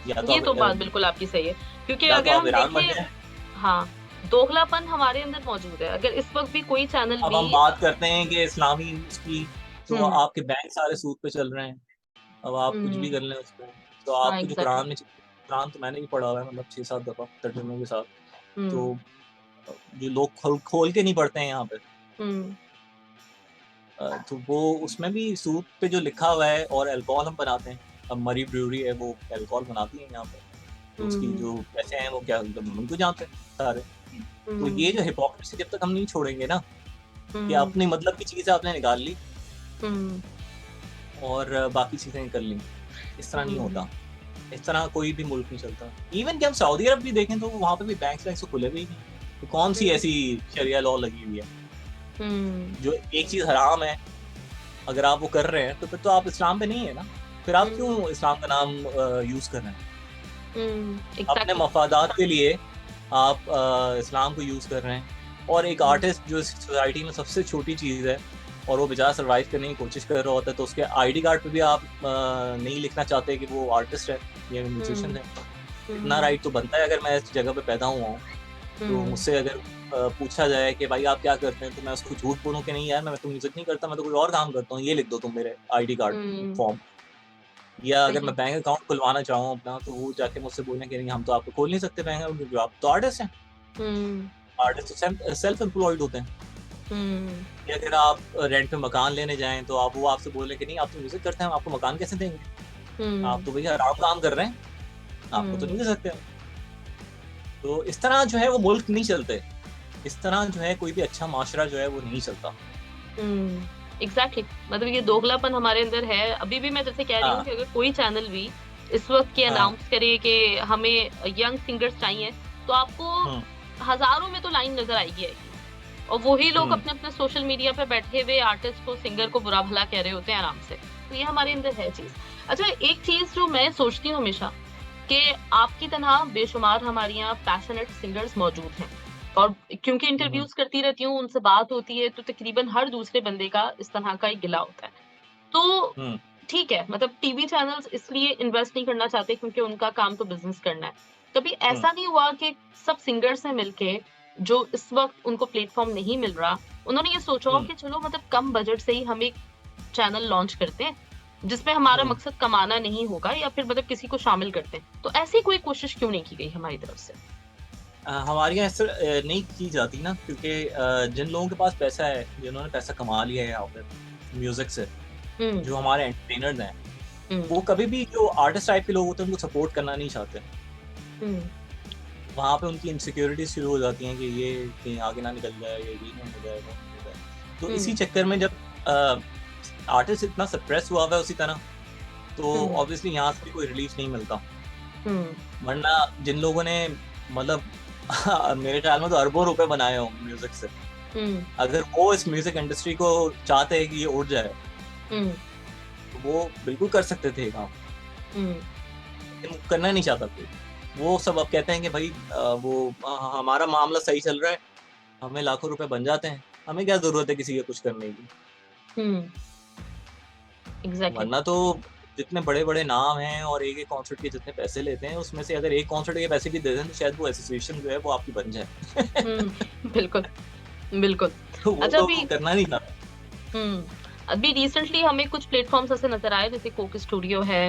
या तो
ये
आप
तो बात बिल्कुल आपकी सही है, क्योंकि
या तो
अगर
आप
हम
ईरान बन
देखें
जाएँ।
हाँ, दोगलापन हमारे अंदर मौजूद है। अगर इस वक़्त भी कोई चैनल
अब
भी
हम बात करते हैं कि इस्लामी उसकी तो
हुँ,
आपके बैंक सारे सूद पे चल रहे हैं। अब आप कुछ भी
हुँ,
कर लें उसपे, तो
हाँ,
आपको जो
एग्ज़ैक्टली।
कुरान तो मैंने भी पढ़ा हुआ है मतलब 6-7 दफ़ा तर्जुमे के साथ। तो
हुँ,
जो लोग खोल खोल के नहीं पढ़ते हैं यहाँ पे
हुँ,
तो वो उसमें भी सूद पे जो लिखा हुआ है और अल्कोहल हम बनाते हैं। अब मरी ब्रूअरी है वो अल्कोहल बनाती है यहाँ पे, तो उसकी
हुँ,
जो पैसे हैं वो क्या मतलब उनको जानते हैं सारे। तो
हुँ,
ये जो हिपोक्रेसी जब तक हम नहीं छोड़ेंगे ना, कि
हुँ,
अपनी मतलब की चीज़ आपने निकाल ली
हुँ,
और बाकी चीज़ें कर ली, इस तरह नहीं
हुँ,
होता। इस तरह कोई भी मुल्क नहीं चलता। इवन कि हम सऊदी अरब भी देखें तो वहाँ पे भी बैंक्स-वैंक्स तो खुले हुए ही नहीं हैं। तो कौन-सी
हुँ,
ऐसी शरिया लॉ लगी हुई है,
हुँ,
जो एक चीज़ हराम है, अगर आप वो कर रहे हैं, तो फिर तो आप इस्लाम पे नहीं है ना। फिर आप
हुँ,
क्यों इस्लाम का नाम यूज़ कर रहे हैं?
हुँ,
अपने
एग्ज़ैक्टली।
मफ़ादात के लिए आप इस्लाम को यूज़ कर रहे हैं और एक
हुँ,
आर्टिस्ट जो इस सोसाइटी में सबसे छोटी चीज़ है और वो बेचारा सर्वाइव करने की कोशिश कर रहा होता है, तो उसके आईडी कार्ड पे भी आप नहीं लिखना चाहते कि वो आर्टिस्ट है या म्यूज़िशियन
हुँ,
है। इतना
हुँ,
राइट तो बनता है अगर मैं इस जगह पे पैदा हुआ हूँ, तो
हुँ,
मुझसे अगर पूछा जाए कि भाई आप क्या करते हैं? तो मैं उसको झूठ बोलूँ कि नहीं यार मैं तो म्यूज़िक नहीं करता, मैं तो कोई और काम करता हूँ, ये लिख दो तुम मेरे आईडी कार्ड
हुँ,
फॉर्म। या अगर मैं
सही।
बैंक अकाउंट खुलवाना चाहूँ अपना, तो वो जाके मुझसे बोलें कि नहीं हम तो आपको खोल नहीं सकते बैंक अकाउंट क्योंकि आप तो आर्टिस्ट हैं।
हुँ,
आर्टिस्ट तो सेल्फ एम्प्लॉयड होते हैं।
हुँ,
या अगर आप रेंट पे मकान लेने जाएँ, तो आप वो आपसे बोलें कि नहीं आप तो म्यूज़िक करते हैं, हम आपको मकान कैसे देंगे? आप
हुँ,
तो भैया हराम काम कर रहे हैं, आपको तो नहीं
हुँ,
दे सकते हम। तो इस तरह जो है वो मुल्क नहीं चलते। इस तरह जो है कोई भी अच्छा माशरा जो है वो नहीं चलता।
हुँ, एग्ज़ैक्टली। मतलब ये दोगलापन हमारे अंदर है। अभी भी मैं जैसे कह रही हूँ
हाँ,
कि अगर कोई चैनल भी इस वक़्त ये
हाँ,
अनाउंस करे कि हमें यंग सिंगर्स चाहिए, तो आपको
हुँ,
हज़ारों में तो लाइन नज़र आएगी आएगी। और वही लोग
हुँ,
अपने-अपने सोशल मीडिया पे बैठे हुए आर्टिस्ट को, सिंगर को बुरा-भला कह रहे होते हैं आराम से। तो ये हमारे अंदर है चीज़। अच्छा, एक चीज़ जो मैं सोचती हूँ हमेशा कि आपकी तरह बेशुमार हमारे यहाँ पैशनेट सिंगर्स मौजूद हैं और क्योंकि
हुँ,
इंटरव्यूज़ करती रहती हूँ, उनसे बात होती है, तो तकरीबन हर दूसरे बंदे का इस तरह का एक गिला होता है। तो
हुँ,
ठीक है, मतलब टीवी चैनल्स इसलिए इन्वेस्ट नहीं करना चाहते क्योंकि उनका काम तो बिज़नेस करना है। कभी
हुँ,
ऐसा नहीं हुआ कि सब सिंगर्स ने मिलके, जो इस वक़्त उनको प्लेटफ़ॉर्म नहीं मिल रहा, उन्होंने ये सोचा हो
हुँ,
कि चलो मतलब कम बजट से ही हम एक चैनल लॉन्च करते हैं, जिसमें हमारा
हुँ।
मकसद कमाना नहीं होगा या फिर मतलब किसी को शामिल करते हैं। तो ऐसी कोई कोशिश क्यों नहीं की गई हमारी तरफ से?
हमारे यहाँ ऐसा नहीं की जाती ना क्योंकि जिन लोगों के पास पैसा है, जिन्होंने पैसा कमा लिया है यहाँ पे म्यूज़िक से,
हुँ,
जो हमारे एंटरटेनर्स हैं,
हुँ,
वो कभी भी जो आर्टिस्ट टाइप के लोग होते हैं उनको सपोर्ट करना नहीं चाहते।
हुँ,
वहाँ पे उनकी इनसिक्योरिटीज़ शुरू हो जाती हैं कि ये कहीं आगे ना निकल जाए, ये नहीं हो जाए, वो नहीं हो जाए। तो
हुँ,
इसी चक्कर में जब अ, आर्टिस्ट इतना सप्रेस हुआ हुआ है उसी तरह, तो
हुँ,
ऑब्वियसली यहाँ से भी कोई रिलीफ़ नहीं मिलता।
हुँ,
वरना जिन लोगों ने मतलब मेरे ख़्याल में तो अरबों रुपए बनाए हों म्यूज़िक से।
हुँ,
अगर वो इस म्यूज़िक इंडस्ट्री को चाहते हैं कि ये उड़ जाए,
हुँ,
तो वो बिल्कुल कर सकते थे ये काम,
हुँ,
लेकिन वो करना नहीं चाहता कोई। वो सब अब कहते हैं कि भई हमारा मामला सही चल रहा है, हमें लाखों रुपए बन जाते हैं, हमें क्या ज़रूरत है किसी के कुछ करने की।
हुँ, एग्ज़ैक्टली।
वरना तो जितने बड़े-बड़े नाम हैं और एक-एक कॉन्सर्ट के जितने पैसे लेते हैं, उसमें से अगर एक कॉन्सर्ट के पैसे भी दे दें, तो शायद वो एसोसिएशन जो है वो आपकी बन जाए।
बिल्कुल, बिल्कुल।
तो वो
अच्छा
तो
अभी
करना नहीं था।
अभी रिसेंटली हमें कुछ प्लेटफ़ॉर्म्स ऐसे नज़र आए जैसे कोक स्टूडियो है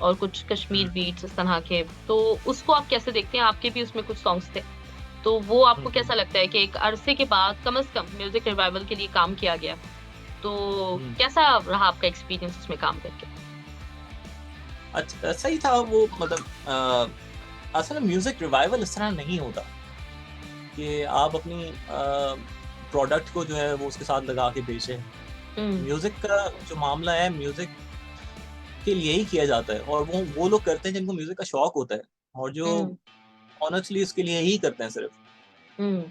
और कुछ
हुँ,
कश्मीर बीट्स इस तरह के, तो उसको आप कैसे देखते हैं? आपके भी उसमें कुछ सॉन्ग्स थे। तो वो
हुँ,
आपको
हुँ,
कैसा लगता है कि एक अरसे के बाद कम से कम म्यूज़िक रिवाइवल के लिए काम किया गया? तो
हुँ।
कैसा रहा आपका एक्सपीरियंस उसमें काम करके?
सही था वो, मतलब असल में म्यूज़िक रिवाइवल इस तरह नहीं होता कि आप अपनी प्रोडक्ट को जो है वो उसके साथ लगा के बेचें।
हुँ,
म्यूज़िक का जो मामला है, म्यूज़िक के लिए ही किया जाता है, और वो लोग करते हैं जिनको म्यूज़िक का शौक होता है, और जो
हुँ,
ऑनेस्टली उसके लिए ही करते हैं सिर्फ़।
हुँ,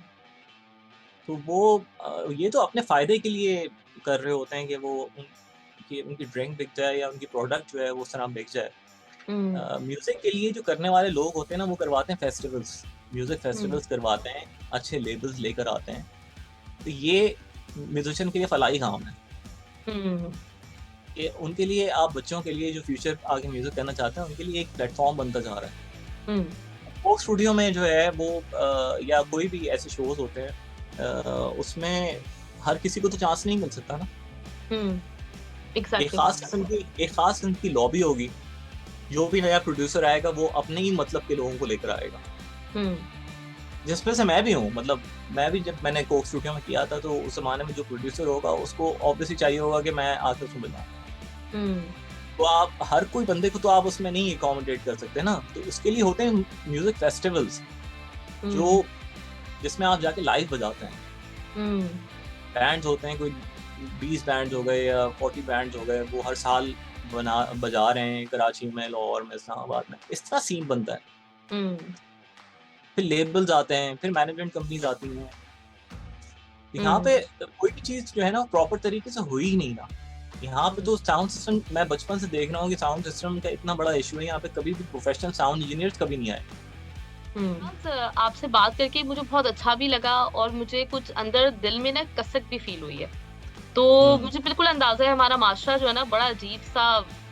तो वो ये तो अपने फ़ायदे के लिए कर रहे होते हैं कि वो उनकी उनकी ड्रिंक बिक जाए या उनकी प्रोडक्ट जो है वो उस तरह बिक जाए।
हुँ,
म्यूज़िक के लिए जो करने वाले लोग होते हैं ना, वो करवाते हैं फेस्टिवल्स, म्यूज़िक
हुँ,
फेस्टिवल्स करवाते हैं, अच्छे लेबल्स लेकर आते हैं। तो ये म्यूज़िशियन के लिए फलाही काम है
हुँ,
कि उनके लिए, आप बच्चों के लिए जो फ्यूचर आगे म्यूज़िक करना चाहते हैं, उनके लिए एक प्लेटफ़ॉर्म बनता जा रहा है।
हुँ,
कोक स्टूडियो में जो है वो या कोई भी ऐसे शोज़ होते हैं, उसमें हर किसी को तो चांस नहीं मिल सकता ना।
हुँ,
एक
एग्ज़ैक्टली।
ख़ास किस्म की एक ख़ास किस्म की लॉबी होगी, जो भी नया प्रोड्यूसर आएगा वो अपने ही मतलब के लोगों को लेकर आएगा।
हुँ,
जिसमें से मैं भी हूँ, मतलब मैं भी, जब मैंने कोक स्टूडियो में किया था, तो उस ज़माने में जो प्रोड्यूसर होगा उसको ऑब्वियसली चाहिए होगा कि मैं आके उसमें बजाऊँ।
हुँ,
तो आप हर कोई बंदे को तो आप उसमें नहीं अकोमोडेट कर सकते ना, तो उसके लिए होते हैं म्यूज़िक फेस्टिवल्स, जो
हुँ,
जिसमें आप जाके लाइव बजाते हैं।
हुँ,
बैंड्स होते हैं, कोई 20 बैंड्स हो गए या 40 बैंड्स हो गए, वो हर साल बजा रहे हैं कराची में, लाहौर में, इस्लामाबाद में, इस तरह सीन बनता है।
हुँ,
फिर लेबल्स आते हैं, फिर मैनेजमेंट कंपनीज़ आती हैं। तो यहाँ
हुँ,
पे कोई भी चीज़ जो है ना, प्रॉपर तरीके से हुई ही नहीं ना। यहाँ पे
हुँ।
तो साउंड सिस्टम, मैं बचपन से देख रहा हूँ कि साउंड सिस्टम का इतना बड़ा इश्यू है, यहाँ पे कभी भी प्रोफेशनल साउंड इंजीनियर्स कभी नहीं आए।
आज आपसे बात करके मुझे बहुत अच्छा भी लगा और मुझे कुछ अंदर दिल में ना कसक भी फ़ील हुई है। तो
हुँ,
मुझे बिल्कुल अंदाज़ा है हमारा माशरा जो है ना बड़ा अजीब-सा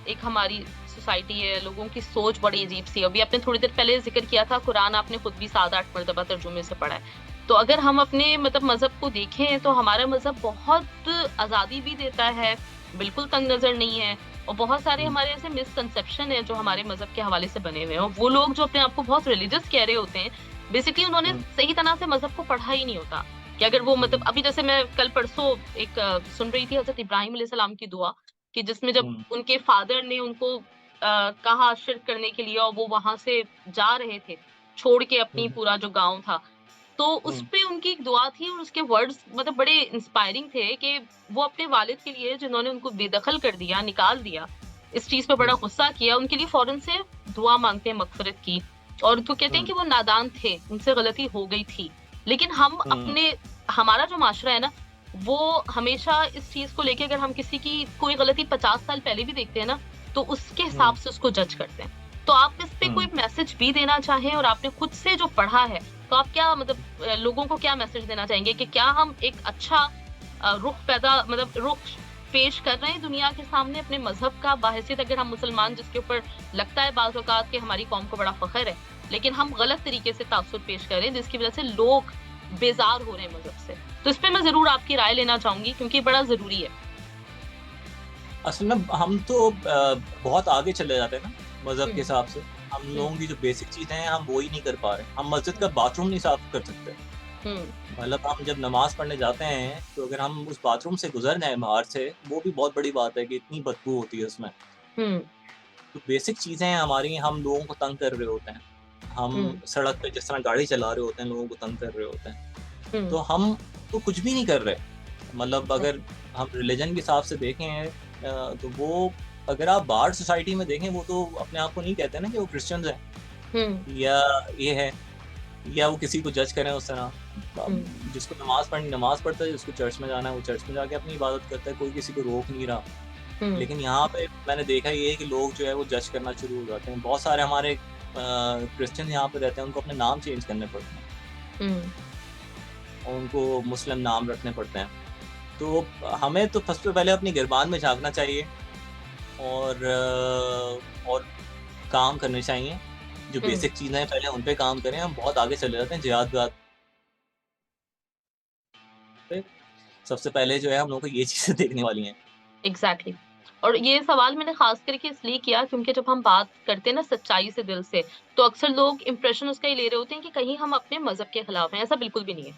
एक हमारी सोसाइटी है, लोगों की सोच बड़ी अजीब-सी है। अभी आपने थोड़ी देर पहले ज़िक्र किया था कुरान आपने खुद भी 7-8 मर्तबा तर्जुमे से पढ़ा है। तो अगर हम अपने मतलब मज़हब को देखें तो हमारा मज़हब बहुत आज़ादी भी देता है, बिल्कुल तंग नज़र नहीं है और बहुत सारे
हुँ,
हमारे ऐसे मिसकंसेप्शन हैं जो हमारे मज़हब के हवाले से बने हुए हैं और वो लोग जो अपने आप को बहुत रिलिजियस कह रहे होते हैं, बेसिकली उन्होंने
हुँ,
सही तरह से मज़हब को पढ़ा ही नहीं होता। कि अगर वो मतलब
हुँ,
अभी जैसे मैं कल परसों एक सुन रही थी हज़रत इब्राहीम अलैहिस्सलाम की दुआ कि जिसमें जब
हुँ,
उनके फादर ने उनको कहा शिर्क करने के लिए और वो वहाँ से जा रहे थे, छोड़ के अपनी
हुँ,
पूरा जो गाँव था। तो
हुँ,
उसपे उनकी एक दुआ थी और उसके वर्ड्स मतलब बड़े इंस्पायरिंग थे कि वो अपने वालिद के लिए जिन्होंने उनको बेदखल कर दिया, निकाल दिया, इस चीज़ पे बड़ा
हुँ,
गुस्सा किया, उनके लिए फ़ौरन से दुआ माँगते हैं मग़फ़िरत की और तो कहते हैं
हुँ,
कि वो नादान थे, उनसे गलती हो गई थी। लेकिन हम
हुँ,
अपने हमारा जो माशरा है ना, वो हमेशा इस चीज़ को लेके अगर हम किसी की कोई गलती 50 साल पहले भी देखते हैं ना, तो उसके हिसाब
हुँ,
से उसको जज करते हैं। तो आप इस पे कोई
हुँ।
मैसेज भी देना चाहें और आपने खुद से जो पढ़ा है, तो आप क्या मतलब लोगों को क्या मैसेज देना चाहेंगे कि क्या हम एक अच्छा रुख पैदा मतलब रुख पेश कर रहे हैं दुनिया के सामने अपने मज़हब का बाहैसियत अगर हम मुसलमान जिसके ऊपर लगता है बाज़ औक़ात कि हमारी कौम को बड़ा फ़ख्र है, लेकिन हम गलत तरीके से तासुर पेश कर रहे हैं जिसकी वज़ह से लोग बेज़ार हो रहे हैं मज़हब से। तो इस पे मैं ज़रूर आपकी राय लेना चाहूँगी क्योंकि ये बड़ा ज़रूरी है।
असल में हम तो बहुत आगे चले जाते हैं ना, मज़हब
हुँ,
के हिसाब से। हम
हुँ,
लोगों की जो बेसिक चीज़ें हैं, हम वो ही नहीं कर पा रहे हैं। हम मस्जिद
हुँ,
का बाथरूम नहीं साफ़ कर सकते।
हुँ,
मतलब हम जब नमाज़ पढ़ने जाते हैं, तो अगर हम उस बाथरूम से गुज़र जाएँ बाहर से, वो भी बहुत बड़ी बात है कि इतनी बदबू होती है उसमें।
हुँ,
तो बेसिक चीज़ें हैं हमारी, हम लोगों को तंग कर रहे होते हैं। हम
हुँ,
सड़क पे जिस तरह गाड़ी चला रहे होते हैं, लोगों को तंग कर रहे होते हैं।
हुँ,
तो हम तो कुछ भी नहीं कर रहे। मतलब अगर
एग्ज़ैक्टली।
हम रिलिजन के हिसाब से देखें, तो वो, अगर आप बाहर सोसाइटी में देखें, वो तो अपने आप को नहीं कहते ना कि वो क्रिश्चियंस हैं
हुँ,
या ये है, या वो किसी को जज करें उस तरह।
हुँ,
जिसको नमाज़ पढ़नी नमाज़ पढ़ता है, जिसको चर्च में जाना है वो चर्च में जाके अपनी इबादत करता है, कोई किसी को रोक नहीं रहा।
हुँ,
लेकिन यहाँ पे मैंने देखा ये है कि लोग जो है वो जज करना शुरू हो जाते हैं। बहुत सारे हमारे क्रिश्चियन यहाँ पे रहते हैं, उनको अपने नाम चेंज करने पड़ते हैं
हुँ,
और उनको मुस्लिम नाम रखने पड़ते हैं। तो हमें तो सबसे पहले अपनी गिरबान में झाँकना चाहिए और काम करने चाहिए। जो
हुँ,
बेसिक चीज़ें हैं पहले उन पे काम करें, हम बहुत आगे चले जाते हैं जिहाद-विहाद पे। सबसे पहले जो है हम लोगों को ये चीज़ें देखने वाली हैं।
एग्ज़ैक्टली। और ये सवाल मैंने ख़ास करके इसलिए किया क्योंकि जब हम बात करते हैं ना सच्चाई से दिल से, तो अक्सर लोग इम्प्रेशन उसका ये ले रहे होते हैं कि कहीं हम अपने मज़हब के खिलाफ हैं, ऐसा बिल्कुल भी नहीं है।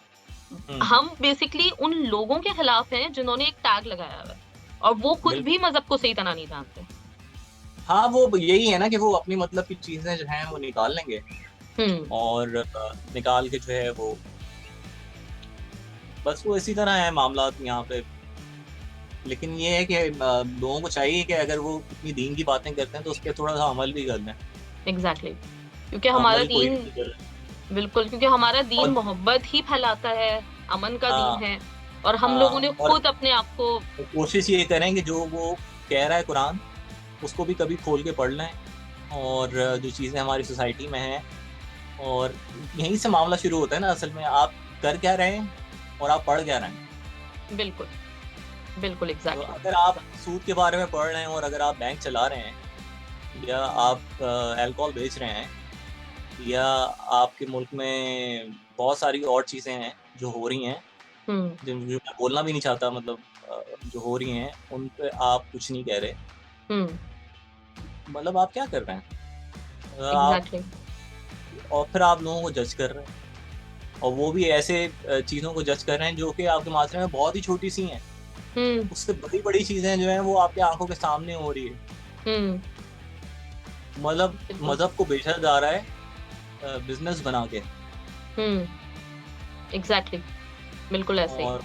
हुँ,
हम बेसिकली उन लोगों के खिलाफ हैं जिन्होंने एक टैग लगाया हुआ है और वो खुद भी
बिल्कुल।
मज़हब को सही तरह नहीं जानते।
हाँ, वो ब यही है ना कि वो अपनी मतलब की चीज़ें जो हैं वो निकाल लेंगे
हुँ,
और निकाल के जो है वो बस वो इसी तरह है मामलात यहाँ पे। लेकिन ये है कि लोगों को चाहिए कि अगर वो इतनी दीन की बातें करते हैं तो उस पे थोड़ा-सा अमल भी कर लें।
एग्ज़ैक्टली। क्योंकि हमारा
अमल कोई
दीन
भी नहीं कर रहा
बिल्कुल, क्योंकि हमारा दीन
और
मोहब्बत ही फैलाता है, अमन का दीन
हाँ,
है और हम लोगों ने
हाँ और
खुद अपने आप को
कोशिश ये करें कि जो वो कह रहा है कुरान, उसको भी कभी खोल के पढ़ लें और जो चीज़ें हमारी सोसाइटी में हैं और यहीं से मामला शुरू होता है ना असल में, आप कर क्या रहे हैं और आप पढ़ क्या रहे हैं।
बिल्कुल, बिल्कुल
तो
एग्ज़ैक्टली।
अगर आप सूद के बारे में पढ़ रहे हैं और अगर आप बैंक चला रहे हैं या आप अल्कोहल बेच रहे हैं या आपके मुल्क में बहुत सारी और चीज़ें हैं जो हो रही हैं,
हुँ,
जो मैं बोलना भी नहीं चाहता मतलब जो हो रही हैं, उन पे आप कुछ नहीं कह रहे।
हुँ,
मतलब आप क्या कर रहे हैं? आप
एग्ज़ैक्टली।
और फिर आप लोगों को जज कर रहे हैं और वो भी ऐसे चीज़ों को जज कर रहे हैं जो कि आपके माशरे में बहुत ही छोटी-सी हैं।
हुँ,
उससे बड़ी-बड़ी चीज़ें जो हैं वो आपकी आँखों के सामने हो रही है।
हुँ,
मतलब
बिल्कुल।
मज़हब को बेचा जा रहा है बिज़नेस बना के
हुँ, एग्ज़ैक्टली, बिल्कुल ऐसे ही।
और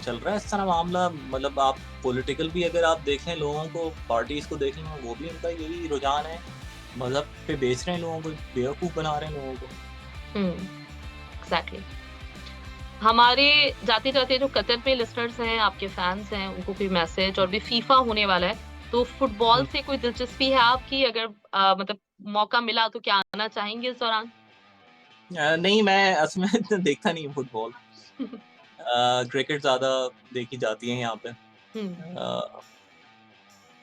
चल रहा है इस तरह मामला मतलब आप पॉलिटिकल भी अगर आप देखें लोगों को, पार्टीज़ को देखें वो भी उनका यही रुझान है। मज़हब पे बेच रहे हैं लोगों को, बेवकूफ़ बना रहे हैं लोगों को।
हुँ, एग्ज़ैक्टली। हमारे जाते-जाते जो कतर पे लिसनर्स हैं, आपके फैन्स हैं, उनको कोई मैसेज और भी फीफा होने वाला है, तो फुटबॉल
हुँ।
से कोई दिलचस्पी है आपकी? अगर मतलब मौका मिला तो क्या आना चाहेंगे इस दौरान?
नहीं मैं असल में इतना देखता नहीं हूँ फुटबॉल। क्रिकेट ज़्यादा देखी जाती है यहाँ पे।
हुँ,
अ,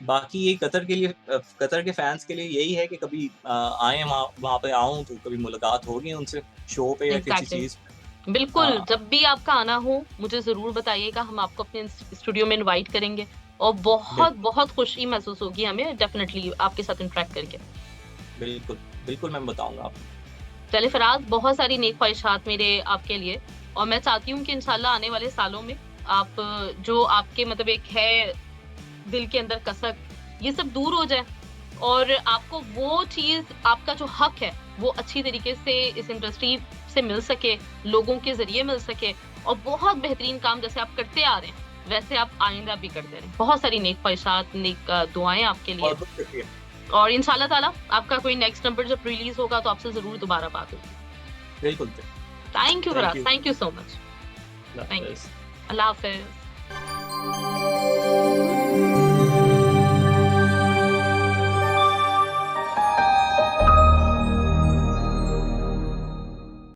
बाकी ये कतर के लिए कतर के फैन्स के लिए यही है कि कभी आएँ वहाँ वहाँ पे आऊँ तो कभी मुलाकात होगी उनसे, शो पे या किसी
एग्ज़ैक्टली।
चीज़ पे।
बिल्कुल,
हाँ,
जब भी आपका आना हो, मुझे ज़रूर बताइएगा, हम आपको अपने स्टूडियो में इनवाइट करेंगे और
बिल्कुल,
बहुत-बहुत खुशी महसूस होगी हमें डेफ़िनेटली आपके साथ इंटरैक्ट करके।
बिल्कुल, बिल्कुल मैं बताऊँगा आपको।
चलिए फ़राज़, बहुत सारी नेक ख़्वाहिशात मेरे आपके लिए और मैं चाहती हूँ कि इंशाल्लाह आने वाले सालों में आप जो आपके मतलब एक है दिल के अंदर कसक, ये सब दूर हो जाए और आपको वो चीज़ आपका जो हक है, वो अच्छी तरीके से इस इंडस्ट्री से मिल सके, लोगों के ज़रिए मिल सके और बहुत बेहतरीन काम जैसे आप करते आ रहे हैं, वैसे आप आइंदा भी करते रहें। बहुत सारी नेक ख़्वाहिशात, नेक दुआएँ आपके लिए
बहुत-बहुत शुक्रिया।
और इंशाल्लाह ताला आपका कोई नेक्स्ट नंबर जब रिलीज़ होगा तो आपसे ज़रूर दोबारा बात होगी।
बिल्कुल,
thank you
thank
Faraz,
you.
Thank you so much.
Allah
thank you.
हाफ़िज़।
अल्लाह हाफ़िज़।